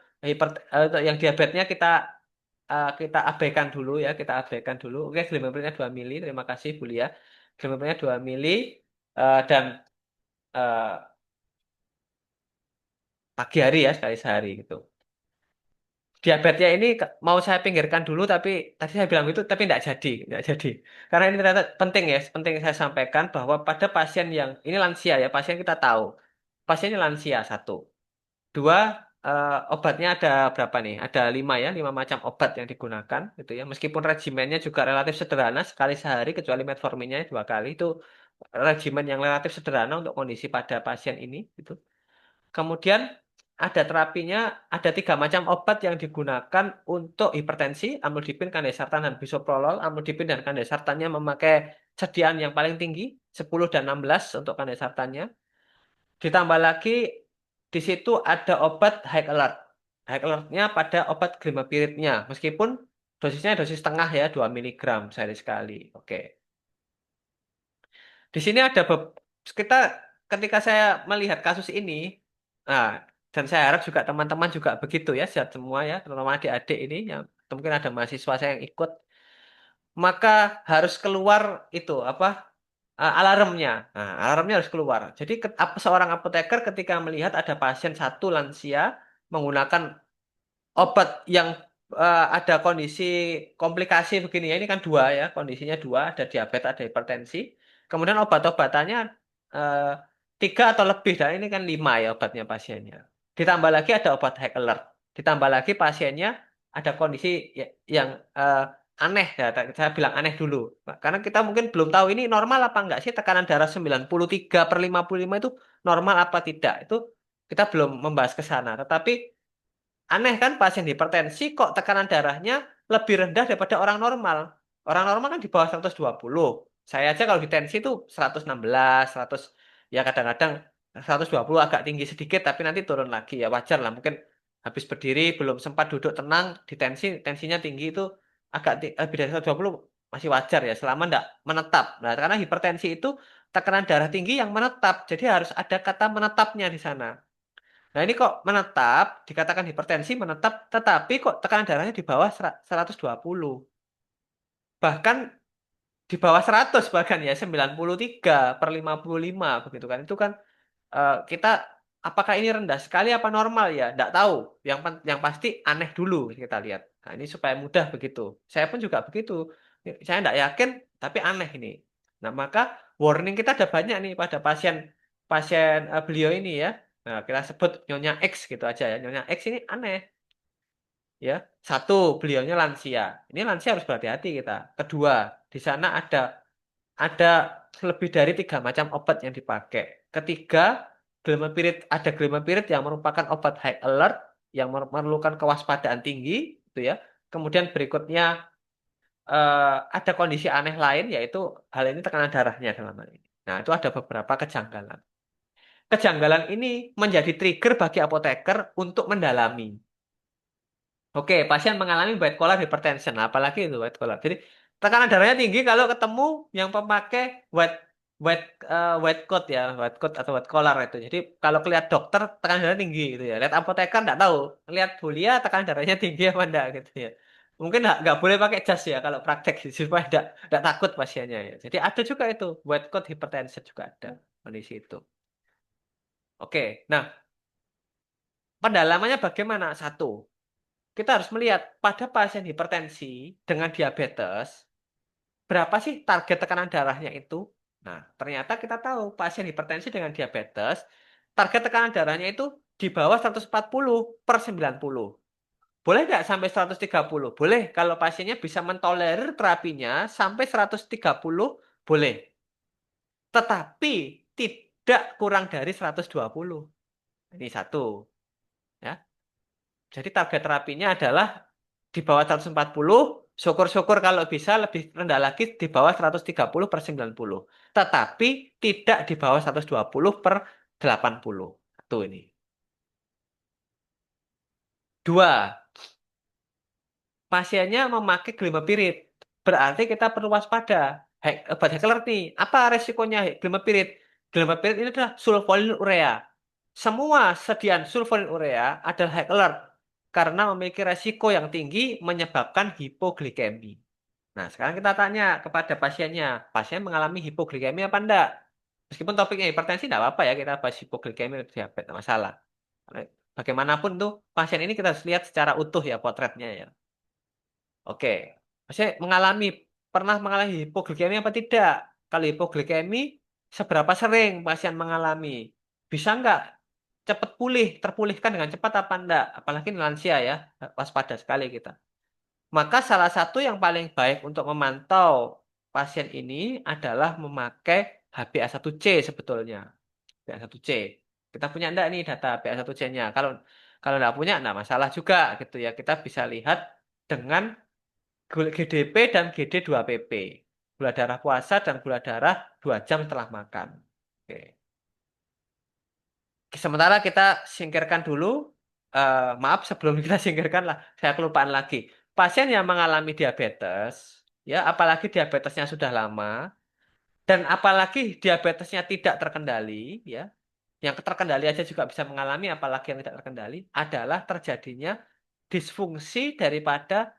yang diabetesnya kita abaikan dulu ya, kita abaikan dulu. Oke, glimepiride 2 mili, terima kasih Bu Lia. Glimepiride 2 mili dan eh, pagi hari ya sekali sehari gitu. Diabetesnya ini mau saya pinggirkan dulu tapi tadi saya bilang itu tapi tidak jadi. Karena ini ternyata penting ya, penting saya sampaikan bahwa pada pasien yang ini lansia ya, pasien kita tahu. Pasiennya lansia satu. Dua, obatnya ada berapa nih? Ada 5 ya, 5 macam obat yang digunakan gitu ya. Meskipun regimennya juga relatif sederhana, sekali sehari kecuali metforminnya 2 kali itu regimen yang relatif sederhana untuk kondisi pada pasien ini gitu. Kemudian ada terapinya, ada 3 macam obat yang digunakan untuk hipertensi, amlodipin, kandesartan, dan bisoprolol. Amlodipin dan kandesartannya memakai sediaan yang paling tinggi, 10 dan 16 untuk kandesartannya. Ditambah lagi di situ ada obat high alert. High alertnya pada obat glimepiridnya. Meskipun dosisnya dosis tengah ya, 2 miligram sehari sekali. Oke. Di sini ada kita ketika saya melihat kasus ini, nah, dan saya harap juga teman-teman juga begitu ya, sehat semua ya, terutama adik-adik ini yang mungkin ada mahasiswa saya yang ikut, maka harus keluar itu apa alarmnya. Nah, alarmnya harus keluar. Jadi seorang apoteker ketika melihat ada pasien satu lansia menggunakan obat yang ada kondisi komplikasi begini ya, ini kan dua ya, kondisinya dua, ada diabetes, ada hipertensi. Kemudian obat-obatannya eh, 3 atau lebih, dan ini kan 5 ya obatnya pasiennya. Ditambah lagi ada obat high alert. Ditambah lagi pasiennya ada kondisi yang aneh ya, saya bilang aneh dulu. Karena kita mungkin belum tahu ini normal apa enggak sih tekanan darah 93/55 itu normal apa tidak. Itu kita belum membahas ke sana. Tetapi aneh kan pasien hipertensi kok tekanan darahnya lebih rendah daripada orang normal. Orang normal kan di bawah 120. Saya aja kalau di tensi itu 116, 100 ya kadang-kadang 120 agak tinggi sedikit tapi nanti turun lagi ya wajar lah. Mungkin habis berdiri belum sempat duduk tenang di tensinya tinggi itu lebih dari 120 masih wajar ya selama enggak menetap. Nah, karena hipertensi itu tekanan darah tinggi yang menetap. Jadi harus ada kata menetapnya di sana. Nah, ini kok menetap, dikatakan hipertensi menetap, tetapi kok tekanan darahnya di bawah 120. Bahkan di bawah 100 bahkan ya, 93/55 begitu kan. Itu kan kita apakah ini rendah sekali apa normal ya? Tidak tahu. Yang pasti aneh dulu kita lihat. Nah, ini supaya mudah begitu. Saya pun juga begitu. Saya tidak yakin, tapi aneh ini. Nah, maka warning kita ada banyak nih pada pasien pasien beliau ini ya. Nah, kita sebut Nyonya X gitu aja ya. Nyonya X ini aneh ya. Satu, beliaunya lansia. Ini lansia harus berhati-hati kita. Kedua, di sana ada lebih dari 3 macam obat yang dipakai. Ketiga, glimepiride yang merupakan obat high alert yang memerlukan kewaspadaan tinggi, itu ya. Kemudian berikutnya ada kondisi aneh lain yaitu hal ini tekanan darahnya dalam hal ini. Nah, itu ada beberapa kejanggalan. Kejanggalan ini menjadi trigger bagi apoteker untuk mendalami. Oke, pasien mengalami white collar hypertension. Nah, apalagi itu white collar. Jadi tekanan darahnya tinggi kalau ketemu yang pemakai white white white coat ya, white coat atau white collar itu. Jadi kalau kelihatan dokter tekanan darah tinggi gitu ya. Lihat apoteker nggak tahu. Lihat Bulia tekanan darahnya tinggi apa enggak gitu ya. Mungkin nggak boleh pakai jas ya kalau praktek supaya enggak takut pasiennya ya. Jadi ada juga itu white coat hypertension juga ada kondisi itu. Oke, nah pendalamannya bagaimana? Satu, kita harus melihat pada pasien hipertensi dengan diabetes, berapa sih target tekanan darahnya itu? Nah, ternyata kita tahu pasien hipertensi dengan diabetes, target tekanan darahnya itu di bawah 140/90. Boleh nggak sampai 130? Boleh, kalau pasiennya bisa mentolerir terapinya sampai 130, boleh. Tetapi tidak kurang dari 120. Ini satu. Ya. Jadi target terapinya adalah di bawah 140, syukur-syukur kalau bisa lebih rendah lagi di bawah 130/90. Tetapi tidak di bawah 120/80. Satu ini. Dua, pasiennya memakai glimepiride. Berarti kita perlu waspada. Obat Heckler nih, apa resikonya glimepiride? Glimepiride ini adalah sulfonylurea. Semua sediaan sulfonylurea adalah Heckler karena memiliki resiko yang tinggi menyebabkan hipoglikemi. Nah, sekarang kita tanya kepada pasiennya, pasien mengalami hipoglikemi apa enggak? Meskipun topiknya hipertensi, enggak apa-apa ya, kita bahas hipoglikemi atau diabetes, enggak masalah. Karena bagaimanapun tuh, pasien ini kita harus lihat secara utuh ya potretnya ya. Oke, pasien pernah mengalami hipoglikemi apa tidak? Kalau hipoglikemi, seberapa sering pasien mengalami? Bisa enggak cepat terpulihkan dengan cepat apa enggak? Apalagi di lansia ya, waspada sekali kita. Maka salah satu yang paling baik untuk memantau pasien ini adalah memakai HbA1c sebetulnya. HbA1c. Kita punya enggak nih data HbA1c-nya? Kalau kalau enggak punya, enggak masalah juga gitu ya. Kita bisa lihat dengan GDP dan GD2pp. Gula darah puasa dan gula darah 2 jam setelah makan. Oke. Sementara kita singkirkan dulu, maaf sebelum kita singkirkan lah, saya kelupaan lagi. Pasien yang mengalami diabetes, ya apalagi diabetesnya sudah lama, dan apalagi diabetesnya tidak terkendali, ya, yang terkendali aja juga bisa mengalami, apalagi yang tidak terkendali, adalah terjadinya disfungsi daripada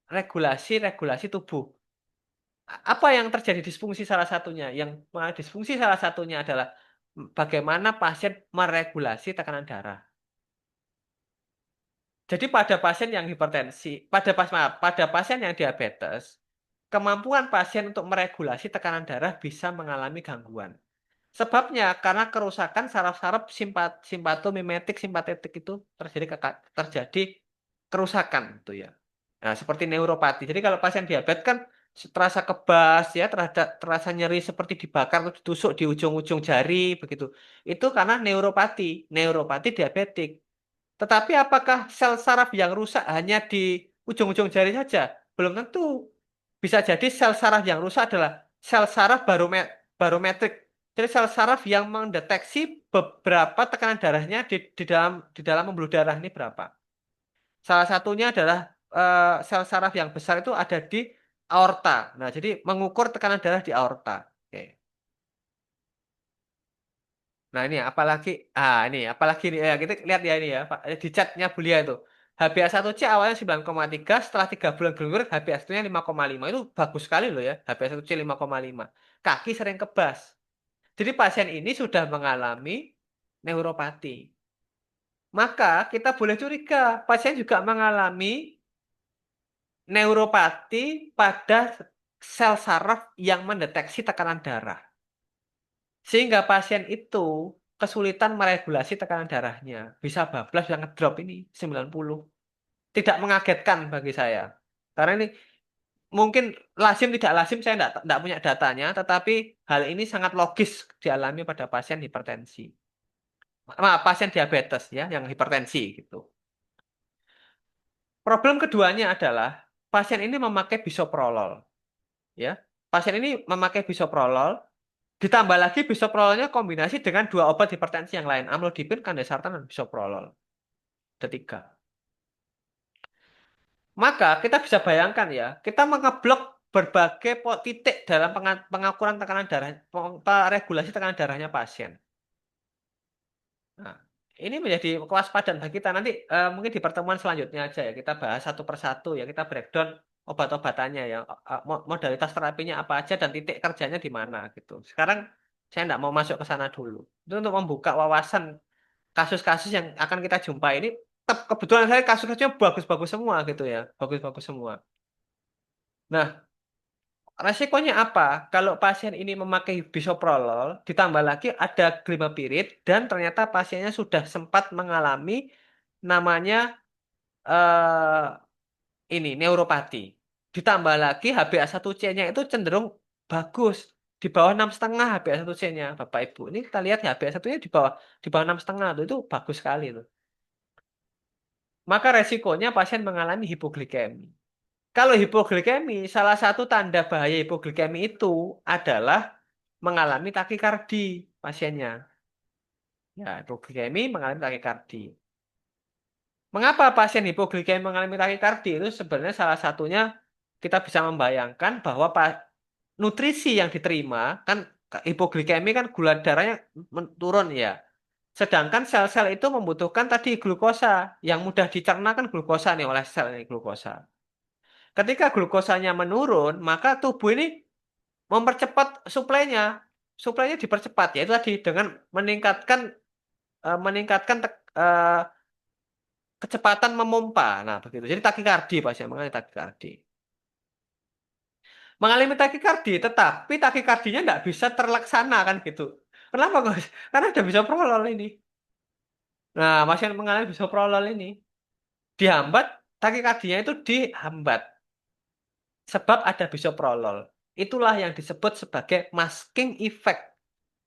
regulasi-regulasi tubuh. Apa yang terjadi disfungsi salah satunya? Yang disfungsi salah satunya adalah bagaimana pasien meregulasi tekanan darah. Jadi pada pasien yang hipertensi, pada pasien yang diabetes, kemampuan pasien untuk meregulasi tekanan darah bisa mengalami gangguan. Sebabnya karena kerusakan saraf-saraf simpatomimetik simpatetik itu terjadi kerusakan itu ya. Nah, seperti neuropati. Jadi kalau pasien diabetes kan terasa kebas ya, terasa nyeri seperti dibakar atau ditusuk di ujung-ujung jari begitu. Itu karena neuropati diabetik. Tetapi apakah sel saraf yang rusak hanya di ujung-ujung jari saja? Belum tentu. Bisa jadi sel saraf yang rusak adalah sel saraf barometrik. Jadi sel saraf yang mendeteksi beberapa tekanan darahnya di dalam pembuluh darah ini berapa. Salah satunya adalah sel saraf yang besar itu ada di aorta. Nah, jadi mengukur tekanan darah di aorta. Oke. Nah ini apalagi, ini apalagi nih, ya, kita lihat ya ini ya, Pak, di chatnya Bulia itu. HbA1c awalnya 9,3, setelah 3 bulan bergulir HbA1-nya 5,5. Itu bagus sekali loh ya, HbA1c 5,5. Kaki sering kebas. Jadi pasien ini sudah mengalami neuropati. Maka kita boleh curiga, pasien juga mengalami neuropati pada sel saraf yang mendeteksi tekanan darah. Sehingga pasien itu kesulitan meregulasi tekanan darahnya. Bisa bablas, bisa ngedrop ini 90. Tidak mengagetkan bagi saya. Karena ini mungkin lazim tidak lazim saya tidak punya datanya, tetapi hal ini sangat logis dialami pada pasien hipertensi. Pasien diabetes ya, yang hipertensi gitu. Problem keduanya adalah pasien ini memakai bisoprolol, ya. Pasien ini memakai bisoprolol, ditambah lagi bisoprololnya kombinasi dengan dua obat hipertensi yang lain, amlodipin, kandesartan, dan bisoprolol. Ada tiga. Maka kita bisa bayangkan ya, kita mengeblok berbagai titik dalam pengakuran tekanan darah, regulasi tekanan darahnya pasien. Nah, ini menjadi kewaspadaan bagi kita. Nanti mungkin di pertemuan selanjutnya aja ya, kita bahas satu persatu ya, kita breakdown obat-obatannya ya, modalitas terapinya apa aja dan titik kerjanya di mana gitu. Sekarang saya tidak mau masuk ke sana dulu. Itu untuk membuka wawasan kasus-kasus yang akan kita jumpai ini. Kebetulan saya kasus-kasusnya bagus-bagus semua gitu ya, bagus-bagus semua. Nah, resikonya apa? Kalau pasien ini memakai bisoprolol, ditambah lagi ada glimepirid, dan ternyata pasiennya sudah sempat mengalami namanya ini neuropati. Ditambah lagi HbA1c-nya itu cenderung bagus, di bawah 6,5 HbA1c-nya, Bapak Ibu. Ini kita lihat ya, HbA1-nya di bawah 6,5 tuh, itu bagus sekali tuh. Maka resikonya pasien mengalami hipoglikemi. Kalau hipoglikemi, salah satu tanda bahaya hipoglikemi itu adalah mengalami takikardi pasiennya. Ya, hipoglikemi mengalami takikardi. Mengapa pasien hipoglikemi mengalami takikardi? Itu sebenarnya salah satunya kita bisa membayangkan bahwa nutrisi yang diterima, kan hipoglikemi kan gula darahnya turun ya. Sedangkan sel-sel itu membutuhkan tadi glukosa, yang mudah dicerna kan glukosa nih oleh sel ini glukosa. Ketika glukosanya menurun, maka tubuh ini mempercepat suplainya. Suplainya dipercepat, yaitu tadi dengan meningkatkan kecepatan memompa. Nah, begitu. Jadi takikardi pasien mengalami takikardi. Mengalami takikardi, tetapi takikardinya nggak bisa terlaksana kan gitu. Kenapa, Gus? Karena ada bisoprolol ini. Nah, pasien mengalami bisoprolol ini dihambat, takikardinya itu dihambat sebab ada bisoprolol. Itulah yang disebut sebagai masking effect.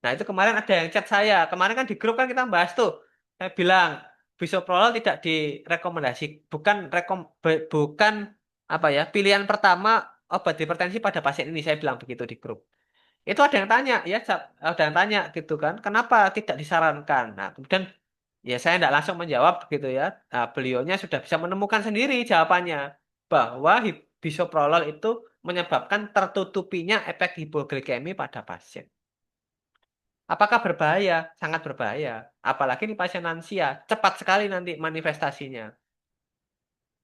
Nah, itu kemarin ada yang chat saya. Kemarin kan di grup kan kita bahas tuh. Saya bilang bisoprolol tidak direkomendasi, bukan apa ya, pilihan pertama obat hipertensi pada pasien ini, saya bilang begitu di grup. Itu ada yang tanya ya, ada yang tanya gitu kan, kenapa tidak disarankan? Nah, kemudian ya saya tidak langsung menjawab begitu ya. Nah, beliaunya sudah bisa menemukan sendiri jawabannya bahwa bisoprolol itu menyebabkan tertutupinya efek hipoglikemi pada pasien. Apakah berbahaya? Sangat berbahaya. Apalagi di pasien lansia, cepat sekali nanti manifestasinya.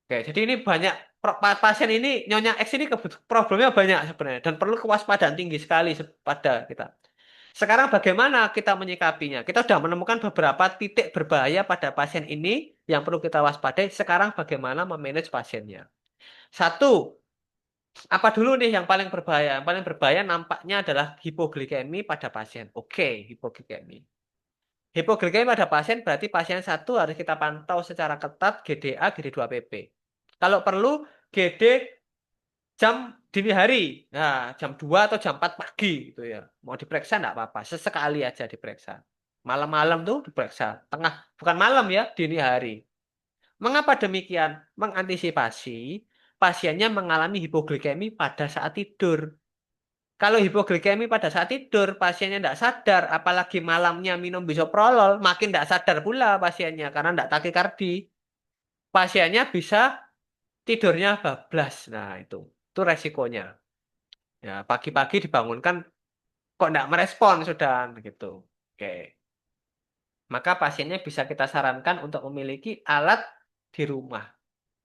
Oke, jadi ini banyak pasien ini Nyonya X ini problemnya banyak sebenarnya dan perlu kewaspadaan tinggi sekali pada kita. Sekarang bagaimana kita menyikapinya? Kita sudah menemukan beberapa titik berbahaya pada pasien ini yang perlu kita waspadai. Sekarang bagaimana memanage pasiennya? Satu, apa dulu nih yang paling berbahaya? Yang paling berbahaya nampaknya adalah hipoglikemi pada pasien. Oke, hipoglikemi. Hipoglikemi pada pasien berarti pasien satu harus kita pantau secara ketat GDA, GD2PP. Kalau perlu GD jam dini hari. Nah, jam 2 atau jam 4 pagi gitu ya. Mau diperiksa enggak apa-apa, sesekali aja diperiksa. Malam-malam tuh diperiksa. Tengah, bukan malam ya, dini hari. Mengapa demikian? Mengantisipasi pasiennya mengalami hipoglikemi pada saat tidur. Kalau hipoglikemi pada saat tidur, pasiennya tidak sadar, apalagi malamnya minum bisoprolol, makin tidak sadar pula pasiennya karena tidak takikardi. Pasiennya bisa tidurnya bablas. Nah, itu resikonya. Ya, pagi-pagi dibangunkan kok tidak merespon sudah gitu. Oke. maka pasiennya bisa kita sarankan untuk memiliki alat di rumah.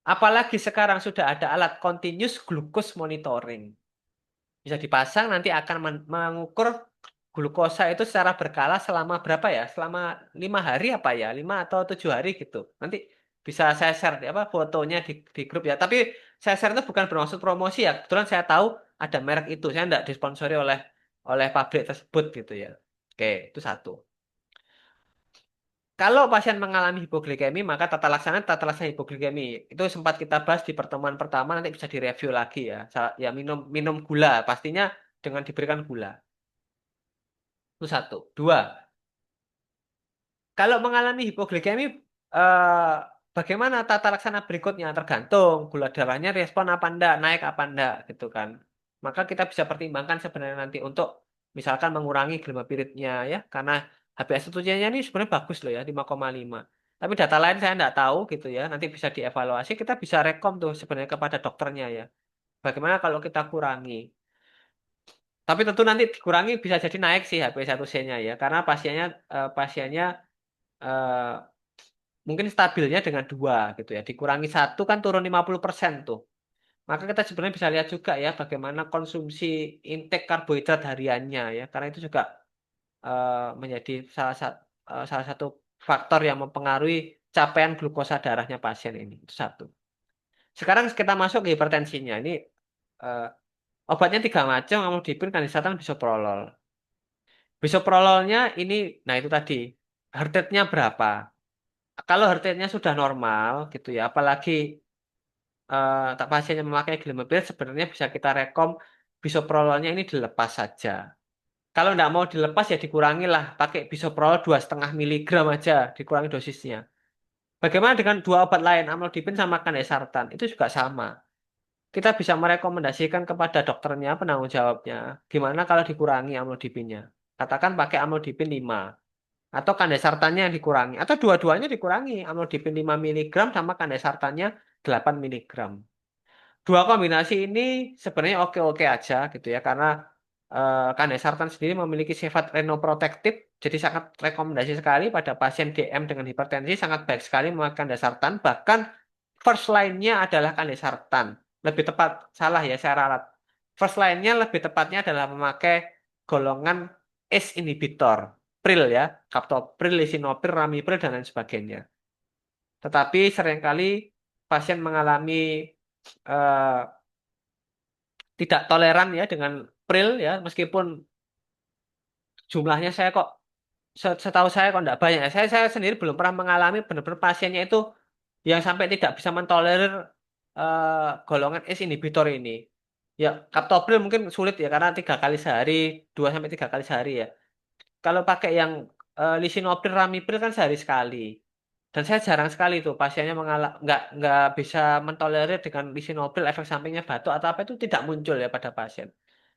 Apalagi sekarang sudah ada alat continuous glucose monitoring. Bisa dipasang nanti akan mengukur glukosa itu secara berkala selama berapa ya? Selama 5 hari apa ya? 5 atau 7 hari gitu. Nanti bisa saya share apa fotonya di grup ya. Tapi saya share itu bukan bermaksud promosi ya. Kebetulan saya tahu ada merek itu. Saya tidak disponsori oleh oleh pabrik tersebut gitu ya. Oke, itu satu. Kalau pasien mengalami hipoglikemi, maka tata laksana hipoglikemi itu sempat kita bahas di pertemuan pertama, nanti bisa direview lagi ya. Ya minum minum gula, pastinya dengan diberikan gula. Itu satu. Dua, kalau mengalami hipoglikemi, eh, bagaimana tata laksana berikutnya? Tergantung gula darahnya respon apa enggak, naik apa enggak, gitu kan. Maka kita bisa pertimbangkan sebenarnya nanti untuk misalkan mengurangi glimepiridnya ya, karena HbA1c-nya ini sebenarnya bagus loh ya, 5,5. Tapi data lain saya enggak tahu gitu ya, nanti bisa dievaluasi, kita bisa rekom tuh sebenarnya kepada dokternya ya. Bagaimana kalau kita kurangi? Tapi tentu nanti dikurangi bisa jadi naik sih HbA1c-nya ya, karena pasiennya eh, mungkin stabilnya dengan 2 gitu ya. Dikurangi 1 kan turun 50% tuh. Maka kita sebenarnya bisa lihat juga ya bagaimana konsumsi intake karbohidrat hariannya ya. Karena itu juga menjadi salah satu faktor yang mempengaruhi capaian glukosa darahnya pasien ini. Itu satu. Sekarang kita masuk ke hipertensinya. Ini eh, obatnya 3 macam, amlodipin, kandesatan, bisoprolol. Bisoprololnya ini, nah itu tadi, heart rate-nya berapa? Kalau heart rate-nya sudah normal gitu ya, apalagi tak pasiennya memakai Glimepiride, sebenarnya bisa kita rekom bisoprololnya ini dilepas saja. Kalau tidak mau dilepas ya dikurangi lah, pakai bisoprolol 2,5 miligram aja, dikurangi dosisnya. Bagaimana dengan dua obat lain, amlodipin sama kandesartan? Itu juga sama. Kita bisa merekomendasikan kepada dokternya, penanggung jawabnya, gimana kalau dikurangi amlodipinnya. Katakan pakai amlodipin 5 atau kandesartannya yang dikurangi atau dua-duanya dikurangi amlodipin 5 miligram sama kandesartannya 8 miligram. Dua kombinasi ini sebenarnya oke-oke aja gitu ya karena kandesartan sendiri memiliki sifat renoprotektif, jadi sangat rekomendasi sekali pada pasien DM dengan hipertensi, sangat baik sekali memakai kandesartan, bahkan first line-nya adalah kandesartan. Lebih tepat, salah ya saya ralat. First line-nya lebih tepatnya adalah memakai golongan ACE inhibitor, PRIL ya, captopril, lisinopril, ramipril dan lain sebagainya. Tetapi seringkali pasien mengalami eh, tidak toleran ya dengan pril ya, meskipun jumlahnya saya kok setahu saya kok tidak banyak. Saya sendiri belum pernah mengalami benar-benar pasiennya itu yang sampai tidak bisa mentolerir golongan ACE inhibitor ini. Ya, captopril mungkin sulit ya karena 3 kali sehari, 2 sampai 3 kali sehari ya. Kalau pakai yang lisinopril, ramipril kan sehari sekali. Dan saya jarang sekali tuh pasiennya nggak bisa mentolerir dengan lisinopril, efek sampingnya batuk atau apa itu tidak muncul ya pada pasien.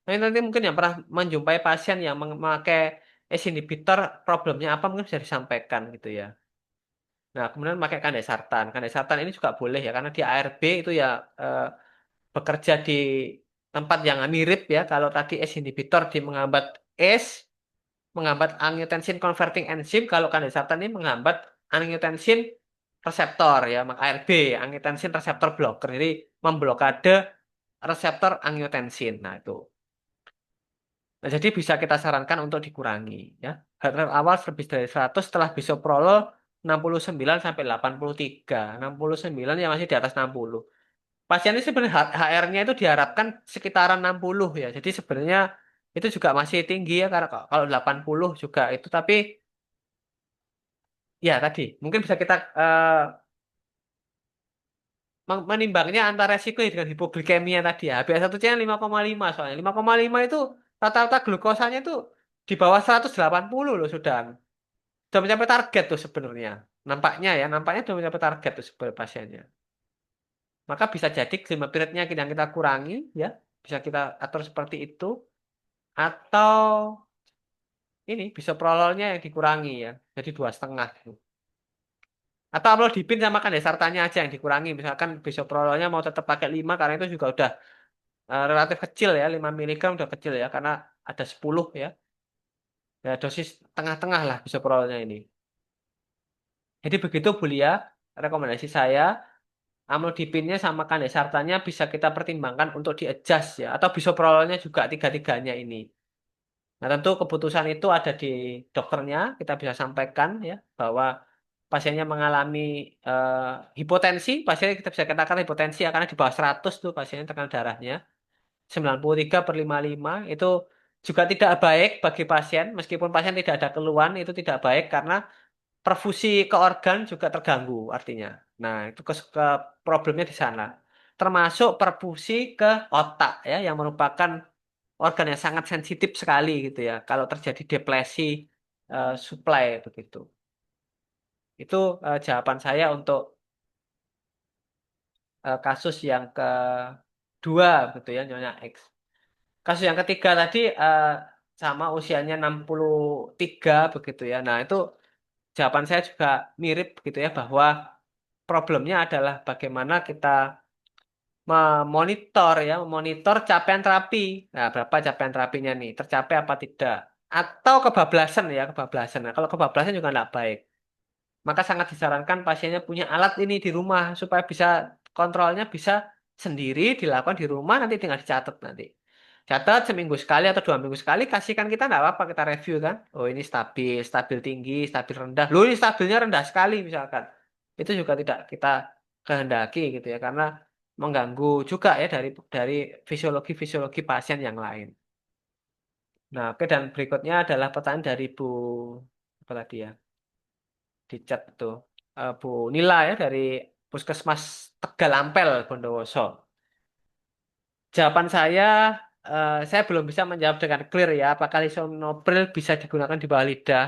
Nah, ini nanti mungkin yang pernah menjumpai pasien yang memakai ACE inhibitor problemnya apa mungkin bisa disampaikan gitu ya. Nah, kemudian pakai kandesartan. Kandesartan ini juga boleh ya karena di ARB itu ya eh, bekerja di tempat yang mirip ya. Kalau tadi ACE inhibitor di menghambat ACE, menghambat angiotensin converting enzim, kalau kandesartan ini menghambat angiotensin reseptor ya, maka ARB, angiotensin reseptor blocker. Jadi memblokade reseptor angiotensin. Nah, itu. Nah, jadi bisa kita sarankan untuk dikurangi ya. Heart rate awal lebih dari 100 setelah bisoprolol 69 sampai 83. 69 ya masih di atas 60. Pasien ini sebenarnya HR-nya itu diharapkan sekitaran 60 ya. Jadi sebenarnya itu juga masih tinggi ya karena kalau 80 juga itu tapi ya tadi mungkin bisa kita menimbangnya antara resiko dengan hipoglikemia tadi ya. HbA1c 5,5 soalnya. 5,5 itu rata-rata glukosanya itu di bawah 180 loh sudah. Sudah mencapai target tuh sebenarnya. Nampaknya sudah mencapai target tuh sebenarnya pasiennya. Maka bisa jadi glimepiridnya yang kita kurangi ya. Bisa kita atur seperti itu. Atau ini bisoprololnya yang dikurangi ya. Jadi 2,5. Atau amlodipin sama kandesartannya aja yang dikurangi. Misalkan bisoprololnya mau tetap pakai 5 karena itu juga udah relatif kecil ya, 5 miligram udah kecil ya, karena ada 10 ya. Ya dosis tengah-tengah lah bisoprololnya ini. Jadi begitu Bu Lia, rekomendasi saya amlodipinnya sama kandesartannya bisa kita pertimbangkan untuk di-adjust ya, atau bisoprololnya juga tiga-tiganya ini. Nah, tentu keputusan itu ada di dokternya. Kita bisa sampaikan ya bahwa pasiennya mengalami eh, hipotensi. Pasiennya kita bisa katakan hipotensi ya, karena di bawah 100 tuh pasiennya tekanan darahnya. 93/55 itu juga tidak baik bagi pasien. Meskipun pasien tidak ada keluhan, itu tidak baik karena perfusi ke organ juga terganggu artinya. Nah, itu ke problemnya di sana. Termasuk perfusi ke otak ya, yang merupakan organ yang sangat sensitif sekali gitu ya. Kalau terjadi depresi supply begitu. Itu jawaban saya untuk kasus yang kedua gitu ya, Nyonya X. Kasus yang ketiga tadi sama usianya 63 begitu ya. Nah, itu jawaban saya juga mirip gitu ya, bahwa problemnya adalah bagaimana kita memonitor ya, memonitor capaian terapi. Nah, berapa capaian terapinya nih? Tercapai apa tidak? Atau kebablasan ya, kebablasan. Nah, kalau kebablasan juga tidak baik. Maka sangat disarankan pasiennya punya alat ini di rumah supaya bisa kontrolnya bisa sendiri dilakukan di rumah, nanti tinggal dicatat nanti. Catat seminggu sekali atau 2 minggu sekali, kasihkan kita nggak apa-apa, kita review kan. Oh, ini stabil, stabil tinggi, stabil rendah. Loh, ini stabilnya rendah sekali misalkan. Itu juga tidak kita kehendaki gitu ya, karena mengganggu juga ya dari fisiologi-fisiologi pasien yang lain. Nah, oke, dan berikutnya adalah pertanyaan dari Bu apa tadi ya? Di chat tuh. Bu Nila ya dari Puskesmas Tegal Ampel, Bondowoso. Jawaban saya belum bisa menjawab dengan clear ya, apakah lisinopril bisa digunakan di bawah lidah.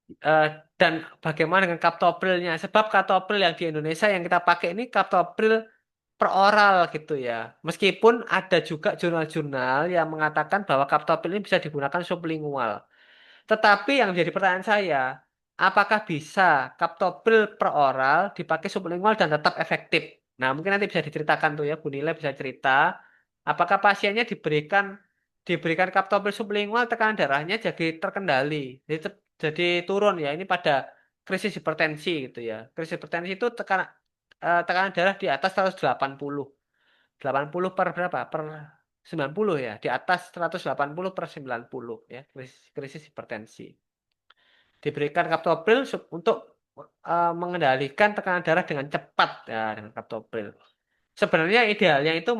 Eh, dan bagaimana dengan kaptoprilnya? Sebab kaptopril yang di Indonesia yang kita pakai ini kaptopril peroral gitu ya. Meskipun ada juga jurnal-jurnal yang mengatakan bahwa kaptopril ini bisa digunakan sublingual. Tetapi yang menjadi pertanyaan saya, apakah bisa kaptopril peroral dipakai sublingual dan tetap efektif? Nah, mungkin nanti bisa diceritakan tuh ya, Bu Nila bisa cerita, apakah pasiennya diberikan kaptopril sublingual, tekanan darahnya jadi terkendali, jadi turun ya. Ini pada krisis hipertensi gitu ya. Krisis hipertensi itu tekanan darah di atas 180. 80 per berapa? Per 90 ya. Di atas 180/90 ya. Krisis hipertensi. Diberikan kaptopril untuk mengendalikan tekanan darah dengan cepat ya, dengan kaptopril. Sebenarnya idealnya itu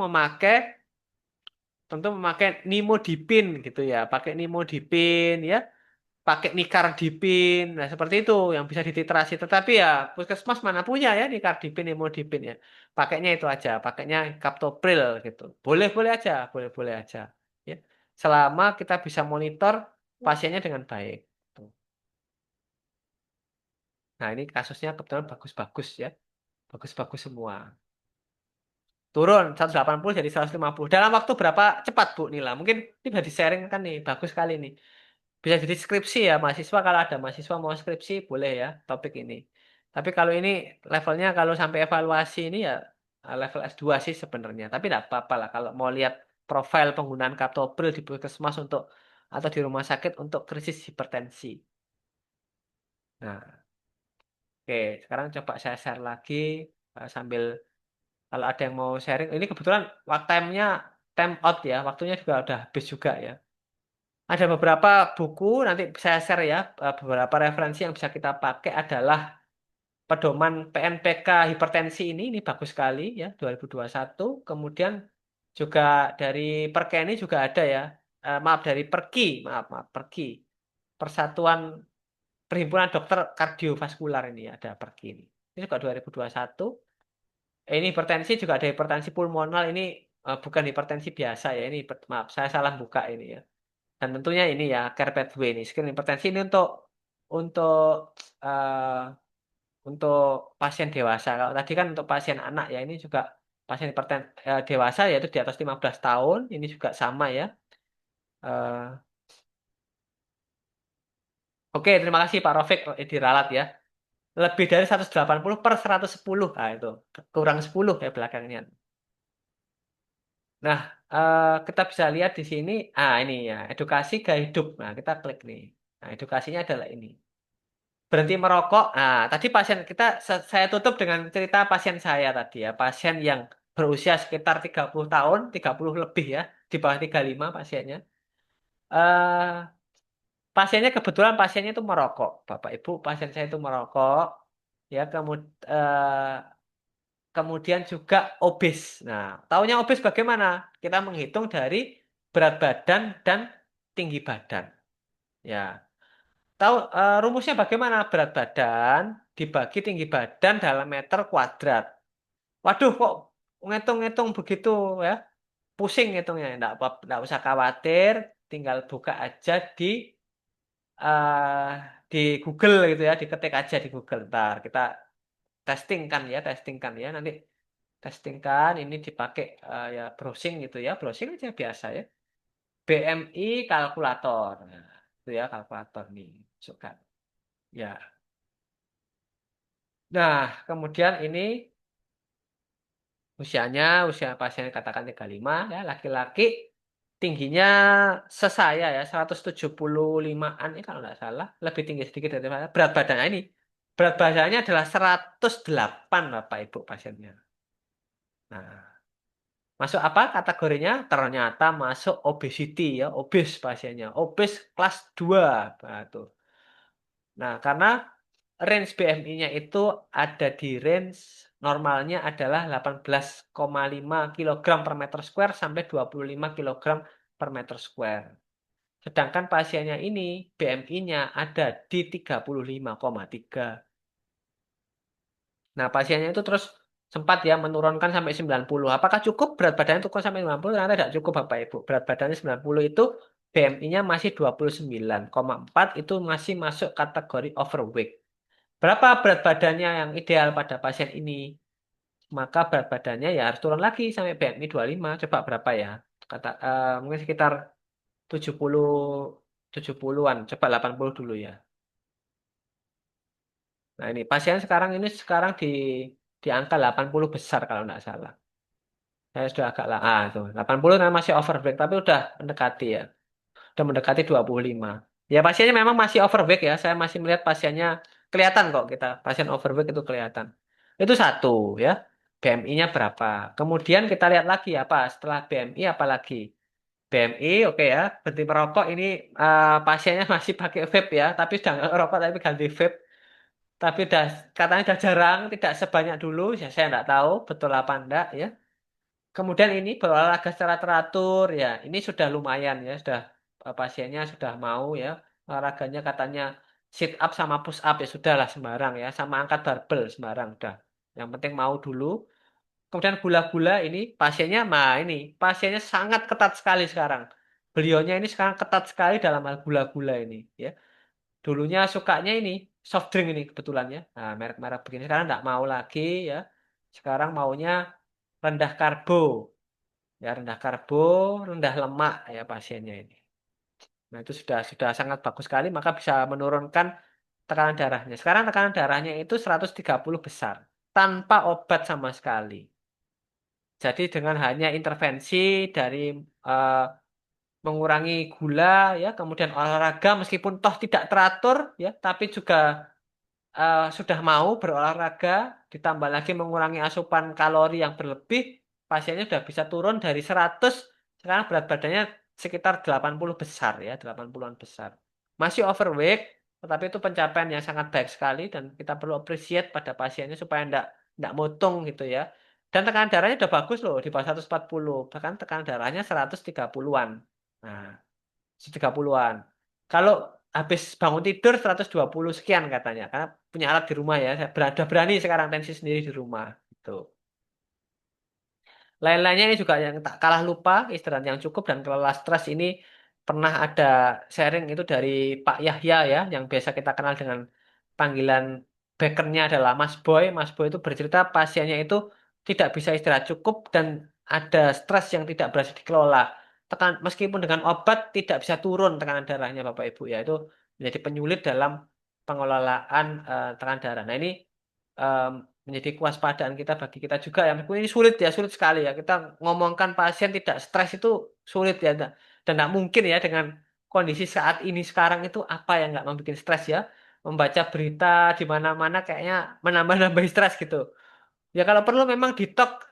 tentu memakai nimodipin gitu ya. Pakai nimodipin ya, pakai nikardipin. Nah, seperti itu yang bisa dititrasi. Tetapi ya puskesmas mana punya ya nikardipin, nimodipin ya. Pakainya itu aja, pakainya kaptopril gitu. Boleh-boleh aja, boleh-boleh aja. Ya. Selama kita bisa monitor pasiennya dengan baik. Tuh. Nah, ini kasusnya kebetulan bagus-bagus ya. Bagus-bagus semua. Turun 180 jadi 150. Dalam waktu berapa cepat Bu Nila? Mungkin ini bisa di-sharing kan nih, bagus sekali nih. Bisa jadi skripsi ya, mahasiswa kalau ada mahasiswa mau skripsi boleh ya topik ini. Tapi kalau ini levelnya kalau sampai evaluasi ini ya level S2 sih sebenarnya. Tapi tidak apa-apa lah kalau mau lihat profil penggunaan kaptopril di puskesmas untuk atau di rumah sakit untuk krisis hipertensi. Nah, oke, sekarang coba saya share lagi sambil kalau ada yang mau sharing. Ini kebetulan waktu time out ya, waktunya juga udah habis juga ya. Ada beberapa buku, nanti saya share ya, beberapa referensi yang bisa kita pakai adalah pedoman PNPK hipertensi ini bagus sekali ya, 2021. Kemudian juga dari Perkeni juga ada ya, maaf dari Perki, maaf Perki, Persatuan Perhimpunan Dokter Kardiovaskular ini ada Perki ini. Ini juga 2021. Ini hipertensi juga ada hipertensi pulmonal ini bukan hipertensi biasa ya, ini maaf saya salah buka ini ya. Dan tentunya ini ya care pathway ini screening hipertensi ini untuk eh, untuk pasien dewasa. Kalau tadi kan untuk pasien anak ya, ini juga pasien dewasa yaitu di atas 15 tahun ini juga sama ya. Eh, oke, terima kasih Pak Rofik diralat ya. Lebih dari 180/110. Nah, itu kurang 10 ya belakangnya. Nah, kita bisa lihat di sini. Ah, ini ya, edukasi gaya hidup. Nah, kita klik nih. Nah, edukasinya adalah ini. berhenti merokok. Nah, tadi pasien kita saya tutup dengan cerita pasien saya tadi ya, pasien yang berusia sekitar 30 tahun, 30 lebih ya, di bawah 35 pasiennya. eh Pasiennya kebetulan pasiennya itu merokok, Bapak Ibu, pasien saya itu merokok, ya kemudian juga obes. Nah, taunya obes bagaimana? Kita menghitung dari berat badan dan tinggi badan. Ya, tahu rumusnya bagaimana? Berat badan dibagi tinggi badan dalam meter kuadrat. Waduh, kok ngitung-ngitung begitu ya? Pusing ngitungnya. Nggak usah khawatir, tinggal buka aja eh, di Google gitu ya, diketik aja di Google. Ntar kita testingkan ya. Nanti testingkan ini dipakai ya browsing gitu ya, browsing aja biasa ya. BMI kalkulator. Nah, itu ya kalkulator nih, masukkan. Ya. Nah, kemudian ini usia pasien katakan 35 ya, laki-laki tingginya sesaya ya 175-an ini kalau nggak salah, lebih tinggi sedikit dari saya. Berat badannya ini. Berat badannya adalah 108 Bapak Ibu pasiennya. Nah, masuk apa kategorinya? Ternyata masuk obesity ya, obes pasiennya. Obes kelas 2. Nah, tuh. Nah, karena range BMI-nya itu ada di range normalnya adalah 18,5 kilogram per meter square sampai 25 kilogram per meter square. Sedangkan pasiennya ini BMI-nya ada di 35,3. Nah, pasiennya itu terus sempat ya menurunkan sampai 90. Apakah cukup berat badannya turun sampai 90? Ternyata tidak cukup Bapak Ibu. Berat badannya 90 itu BMI-nya masih 29,4 itu masih masuk kategori overweight. Berapa berat badannya yang ideal pada pasien ini? Maka berat badannya ya harus turun lagi sampai BMI 25. Coba berapa ya? Mungkin sekitar 70 70-an. Coba 80 dulu ya. Nah, ini pasien sekarang di angka 80 besar kalau nggak salah. Saya sudah agak lah. Tuh, 80 nah masih overweight tapi udah mendekati ya. Udah mendekati 25. Ya pasiennya memang masih overweight ya. Saya masih melihat pasiennya kelihatan kok kita. Pasien overweight itu kelihatan. Itu satu ya. BMI-nya berapa? Kemudian kita lihat lagi apa setelah BMI apa lagi? BMI oke ya. Berhenti merokok ini pasiennya masih pakai vape ya. Tapi sudah nggak merokok tapi ganti vape. Tapi katanya udah jarang, tidak sebanyak dulu. Ya, saya nggak tahu betul apa enggak ya. Kemudian ini berolahraga secara teratur ya. Ini sudah lumayan ya, sudah pasiennya sudah mau ya. Olahraganya katanya sit up sama push up ya sudahlah sembarang ya, sama angkat barbel sembarang udah. Yang penting mau dulu. Kemudian gula-gula ini pasiennya sangat ketat sekali sekarang. Beliaunya ini sekarang ketat sekali dalam hal gula-gula ini ya. Dulunya sukanya ini soft drink ini kebetulan ya. Nah, merek-merek begini sekarang nggak mau lagi ya. Sekarang maunya rendah karbo. Ya, rendah karbo, rendah lemak ya pasiennya ini. Nah, itu sudah sangat bagus sekali maka bisa menurunkan tekanan darahnya. Sekarang tekanan darahnya itu 130 besar tanpa obat sama sekali. Jadi dengan hanya intervensi dari eh, mengurangi gula ya, kemudian olahraga meskipun toh tidak teratur ya, tapi juga sudah mau berolahraga, ditambah lagi mengurangi asupan kalori yang berlebih, pasiennya sudah bisa turun dari 100, sekarang berat badannya sekitar 80 besar ya, 80-an besar. Masih overweight, tetapi itu pencapaian yang sangat baik sekali dan kita perlu appreciate pada pasiennya supaya enggak motong gitu ya. Dan tekanan darahnya udah bagus loh, di bawah 140, bahkan tekanan darahnya 130-an. Nah, 130-an. Kalau habis bangun tidur 120 sekian katanya. Karena punya alat di rumah ya. Saya berani sekarang tensi sendiri di rumah. Gitu. Lain-lainnya ini juga yang tak kalah lupa, istirahat yang cukup dan kelola stres ini pernah ada sharing itu dari Pak Yahya ya, yang biasa kita kenal dengan panggilan bekernya adalah Mas Boy. Mas Boy itu bercerita pasiennya itu tidak bisa istirahat cukup dan ada stres yang tidak berhasil dikelola. Meskipun dengan obat tidak bisa turun tekanan darahnya Bapak Ibu ya, itu menjadi penyulit dalam pengelolaan tekanan darah. Nah ini em, menjadi kewaspadaan kita bagi kita juga ya. Meskipun ini sulit ya, sulit sekali ya. Kita ngomongkan pasien tidak stres itu sulit ya. Dan tidak mungkin ya dengan kondisi saat ini sekarang itu apa yang nggak membuat stres ya. membaca berita di mana-mana kayaknya menambah-nambah stres gitu. Ya kalau perlu memang ditok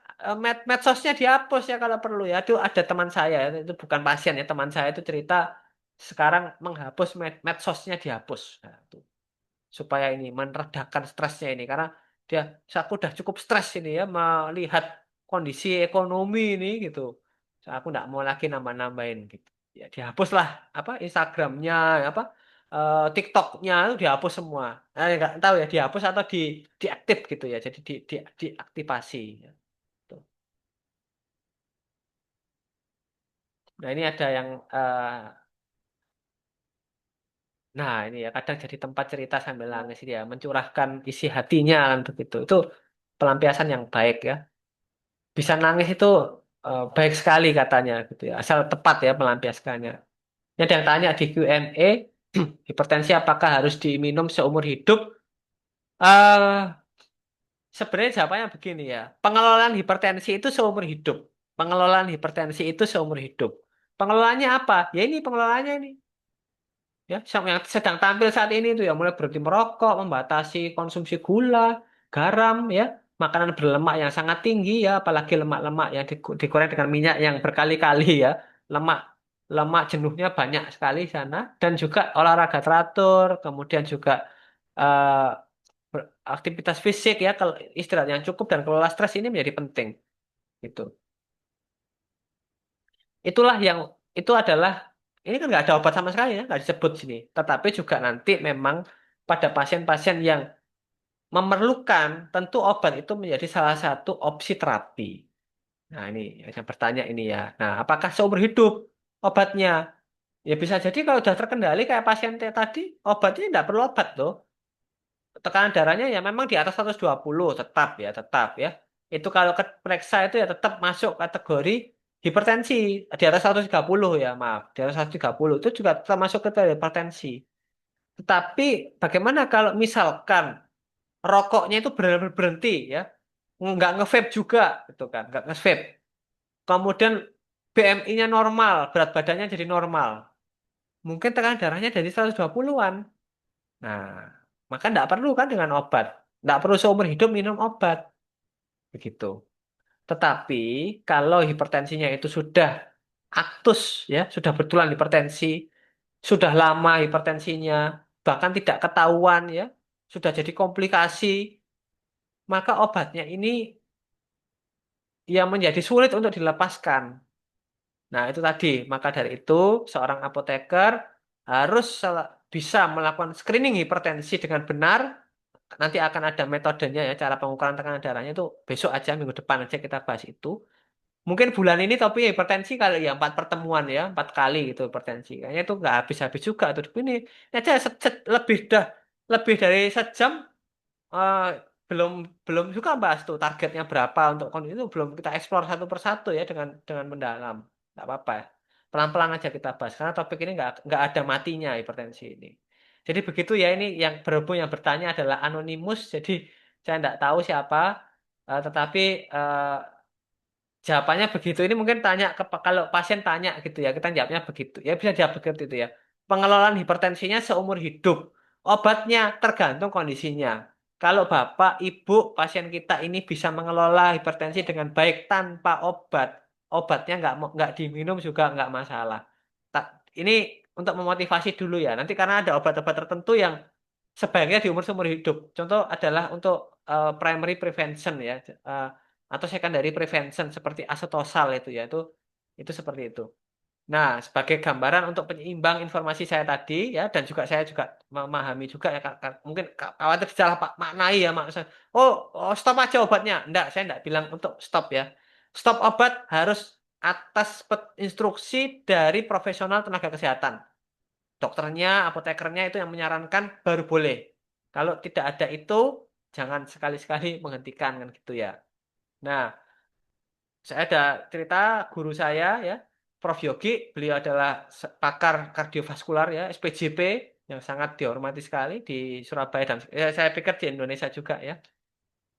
medsosnya dihapus ya kalau perlu ya. Itu ada teman saya itu bukan pasien ya, teman saya itu cerita sekarang menghapus medsosnya dihapus. Nah, itu supaya ini meredakan stresnya ini karena dia aku udah cukup stres ini ya melihat kondisi ekonomi ini gitu. So, aku nggak mau lagi nambah-nambahin gitu. Ya dihapuslah apa Instagramnya apa TikToknya itu dihapus semua. Nah, nggak tahu ya dihapus atau diaktif gitu ya. Jadi diaktifasi. Ya. Tuh. Nah ini ada yang nah ini ya kadang jadi tempat cerita sambil nangis dia mencurahkan isi hatinya kan begitu. Itu pelampiasan yang baik ya. Bisa nangis itu baik sekali katanya gitu ya. Asal tepat ya melampiaskannya. Ini ada yang tanya di Q&A, hipertensi apakah harus diminum seumur hidup? eh Sebenarnya jawabannya begini ya. Pengelolaan hipertensi itu seumur hidup. Pengelolaan hipertensi itu seumur hidup. Pengelolaannya apa? Ya ini pengelolaannya ini. Ya, yang sedang tampil saat ini itu ya mulai berhenti merokok, membatasi konsumsi gula, garam, ya, makanan berlemak yang sangat tinggi ya, apalagi lemak-lemak yang digoreng dengan minyak yang berkali-kali ya, lemak lemak jenuhnya banyak sekali di sana, dan juga olahraga teratur, kemudian juga eh, aktivitas fisik ya, kalau istirahat yang cukup dan kelola stres ini menjadi penting gitu. Itulah yang itu adalah ini kan nggak ada obat sama sekali ya, nggak disebut sini. Tetapi juga nanti memang pada pasien-pasien yang memerlukan, tentu obat itu menjadi salah satu opsi terapi. Nah ini yang bertanya ini ya. Nah apakah seumur hidup obatnya? Ya bisa jadi kalau sudah terkendali kayak pasien tadi, obatnya tidak perlu obat loh. Tekanan darahnya ya memang di atas 120 tetap ya. Itu kalau periksa itu ya tetap masuk kategori hipertensi di atas 130 ya, maaf. Di atas 130 itu juga tetap masuk ke hipertensi. Tetapi bagaimana kalau misalkan rokoknya itu benar-benar berhenti ya, nggak nge-vape juga gitu kan, nggak nge-vape. Kemudian BMI-nya normal, berat badannya jadi normal. Mungkin tekanan darahnya dari 120-an. Nah, maka nggak perlu kan dengan obat. Nggak perlu seumur hidup minum obat. Begitu. Tetapi kalau hipertensinya itu sudah aktus, ya, sudah betulan hipertensi, sudah lama hipertensinya, bahkan tidak ketahuan, ya, sudah jadi komplikasi, maka obatnya ini yang menjadi sulit untuk dilepaskan. Nah, itu tadi. Maka dari itu, seorang apoteker harus bisa melakukan screening hipertensi dengan benar. Nanti akan ada metodenya ya, cara pengukuran tekanan darahnya itu besok aja, minggu depan aja kita bahas itu. Mungkin bulan ini tapi hipertensi kali ya 4 pertemuan ya, 4 kali gitu hipertensi. Kayaknya itu nggak habis-habis juga tuh. Ini aja lebih dari sejam eh, belum belum juga bahas tuh targetnya berapa untuk kondisi itu belum kita eksplor satu persatu ya dengan mendalam. Nggak apa-apa ya. Pelan-pelan aja kita bahas karena topik ini nggak ada matinya hipertensi ini. Jadi begitu ya ini yang berhubung yang bertanya adalah anonimus. Jadi saya nggak tahu siapa. Tetapi jawabannya begitu. Ini mungkin tanya ke kalau pasien tanya gitu ya, kita jawabnya begitu. Ya bisa jawab begitu itu ya. Pengelolaan hipertensinya seumur hidup. Obatnya tergantung kondisinya. Kalau Bapak, Ibu, pasien kita ini bisa mengelola hipertensi dengan baik tanpa obat, obatnya nggak diminum juga nggak masalah. Ini untuk memotivasi dulu ya. Nanti karena ada obat-obat tertentu yang sebaiknya di umur seumur hidup. Contoh adalah untuk primary prevention ya, eh, atau secondary prevention seperti asotosal itu ya, itu seperti itu. Nah, sebagai gambaran untuk penyeimbang informasi saya tadi ya, dan juga saya juga memahami juga ya, mungkin khawatir salah Pak maknai ya, maksud. Oh, stop aja obatnya. Enggak, saya enggak bilang untuk stop ya. Stop obat harus atas instruksi dari profesional tenaga kesehatan. Dokternya, apotekernya itu yang menyarankan baru boleh. Kalau tidak ada itu, jangan sekali-sekali menghentikan kan gitu ya. Nah, saya ada cerita guru saya ya, Prof Yogi, beliau adalah pakar kardiovaskular ya, SPJP yang sangat dihormati sekali di Surabaya dan saya pikir di Indonesia juga ya.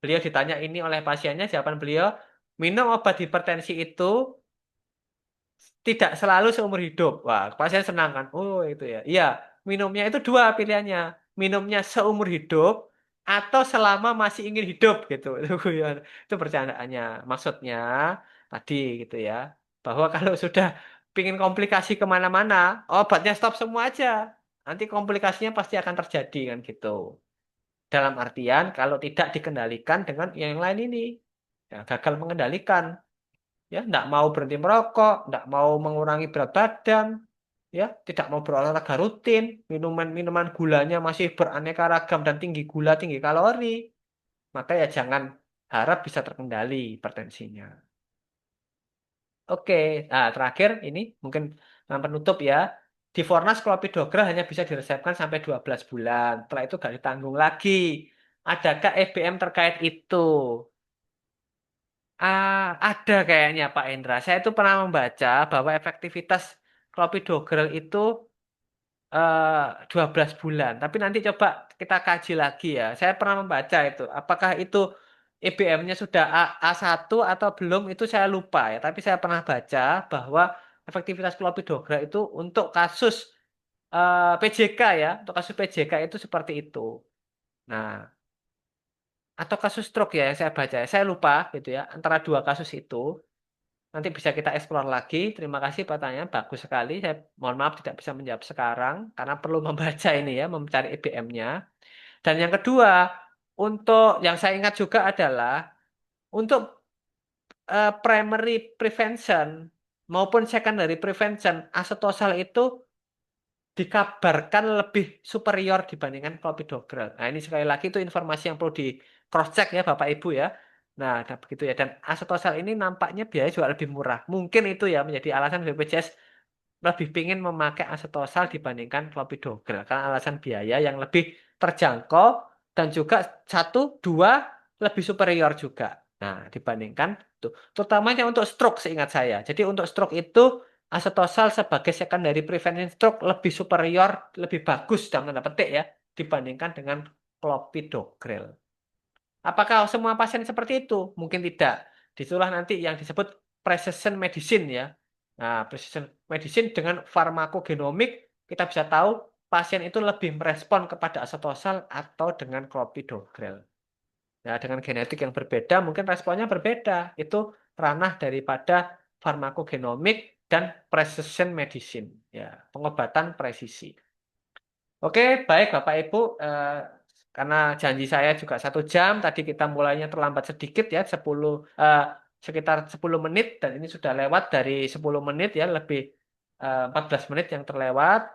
Beliau ditanya ini oleh pasiennya, jawaban beliau, minum obat hipertensi itu tidak selalu seumur hidup. Wah, pasien senang kan? Oh, itu ya. Iya, minumnya itu dua pilihannya. minumnya seumur hidup atau selama masih ingin hidup gitu. Itu bercandaannya. Maksudnya tadi gitu ya, bahwa kalau sudah pingin komplikasi kemana-mana, obatnya stop semua aja. Nanti komplikasinya pasti akan terjadi kan gitu. Dalam artian kalau tidak dikendalikan dengan yang lain ini, ya, gagal mengendalikan, ya, tidak mau berhenti merokok, tidak mau mengurangi berat badan, ya, tidak mau berolahraga rutin, minuman-minuman gulanya masih beraneka ragam dan tinggi gula, tinggi kalori, maka ya jangan harap bisa terkendali hipertensinya. Oke, nah terakhir ini mungkin yang penutup ya. Di Fornas Clopidogrel hanya bisa diresepkan sampai 12 bulan. Setelah itu nggak ditanggung lagi. Adakah EBM terkait itu? Ada kayaknya Pak Endra. Saya itu pernah membaca bahwa efektivitas Clopidogrel itu 12 bulan. Tapi nanti coba kita kaji lagi ya. Saya pernah membaca itu. Apakah itu IBM-nya sudah A1 atau belum itu saya lupa ya. Tapi saya pernah baca bahwa efektivitas Clopidogrel itu untuk kasus PJK ya. Untuk kasus PJK itu seperti itu. Nah, atau kasus stroke ya yang saya baca. Saya lupa gitu ya. Antara dua kasus itu. Nanti bisa kita eksplor lagi. Terima kasih pertanyaan, bagus sekali. Saya mohon maaf tidak bisa menjawab sekarang karena perlu membaca ini ya, mencari IBM-nya. Dan yang kedua, untuk yang saya ingat juga adalah untuk primary prevention maupun secondary prevention, acetosal itu dikabarkan lebih superior dibandingkan clopidogrel. Nah, ini sekali lagi itu informasi yang perlu di cross check ya Bapak Ibu ya. Nah, begitu ya. Dan acetosal ini nampaknya biaya juga lebih murah. Mungkin itu ya menjadi alasan BPJS lebih pingin memakai acetosal dibandingkan clopidogrel karena alasan biaya yang lebih terjangkau dan juga satu dua lebih superior juga. Nah, dibandingkan tuh, terutamanya untuk stroke seingat saya. Jadi untuk stroke itu acetosal sebagai secondary prevention stroke lebih superior, lebih bagus dalam tanda petik ya dibandingkan dengan clopidogrel. Apakah semua pasien seperti itu? Mungkin tidak. Disitulah nanti yang disebut precision medicine ya. Nah, precision medicine dengan farmakogenomik kita bisa tahu pasien itu lebih merespon kepada acetosal atau dengan clopidogrel. Nah, dengan genetik yang berbeda mungkin responnya berbeda. Itu ranah daripada farmakogenomik dan precision medicine ya, pengobatan presisi. Oke, baik Bapak Ibu. Karena janji saya juga 1 jam, tadi kita mulainya terlambat sedikit ya, sekitar 10 menit, dan ini sudah lewat dari 10 menit ya, lebih 14 menit yang terlewat.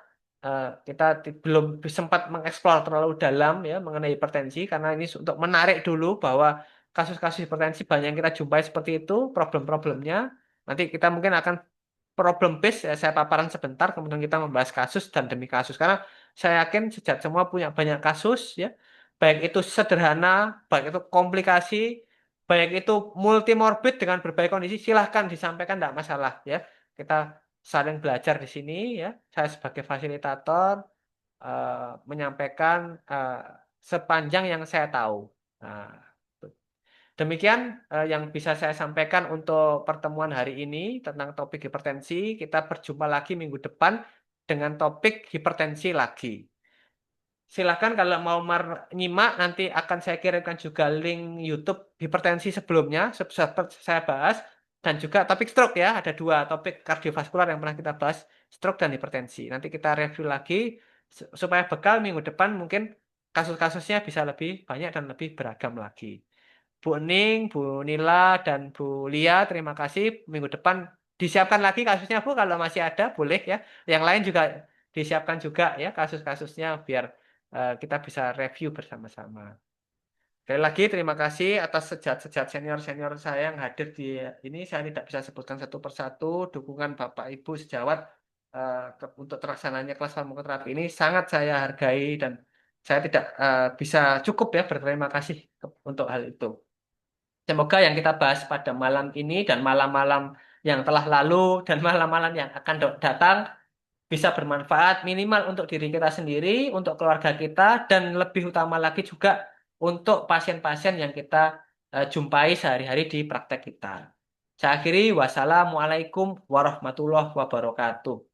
Kita belum sempat mengeksplor terlalu dalam ya mengenai hipertensi, karena ini untuk menarik dulu bahwa kasus-kasus hipertensi banyak yang kita jumpai seperti itu, problem-problemnya. Nanti kita mungkin akan problem base ya, saya paparan sebentar kemudian kita membahas kasus dan demi kasus karena saya yakin sejak semua punya banyak kasus ya, baik itu sederhana, baik itu komplikasi, baik itu multimorbid dengan berbagai kondisi, silahkan disampaikan, tidak masalah ya, kita saling belajar di sini ya, saya sebagai fasilitator menyampaikan sepanjang yang saya tahu. Nah, demikian yang bisa saya sampaikan untuk pertemuan hari ini tentang topik hipertensi. Kita berjumpa lagi minggu depan dengan topik hipertensi lagi. Silahkan kalau mau nyimak, nanti akan saya kirimkan juga link YouTube hipertensi sebelumnya, seperti saya bahas. Dan juga topik stroke ya, ada 2 topik kardiovaskular yang pernah kita bahas, stroke dan hipertensi. Nanti kita review lagi, supaya bekal minggu depan mungkin kasus-kasusnya bisa lebih banyak dan lebih beragam lagi. Bu Ening, Bu Nila, dan Bu Lia, terima kasih. Minggu depan disiapkan lagi kasusnya Bu, kalau masih ada boleh ya. Yang lain juga disiapkan juga ya kasus-kasusnya biar kita bisa review bersama-sama. Sekali lagi terima kasih atas sejat-sejat senior-senior saya yang hadir di ini. Saya tidak bisa sebutkan satu persatu. Dukungan Bapak Ibu sejawat untuk terlaksananya kelas farmakoterapi ini sangat saya hargai dan saya tidak bisa cukup ya berterima kasih untuk hal itu. Semoga yang kita bahas pada malam ini dan malam-malam yang telah lalu dan malam-malam yang akan datang bisa bermanfaat minimal untuk diri kita sendiri, untuk keluarga kita, dan lebih utama lagi juga untuk pasien-pasien yang kita jumpai sehari-hari di praktek kita. Saya akhiri, wassalamualaikum warahmatullahi wabarakatuh.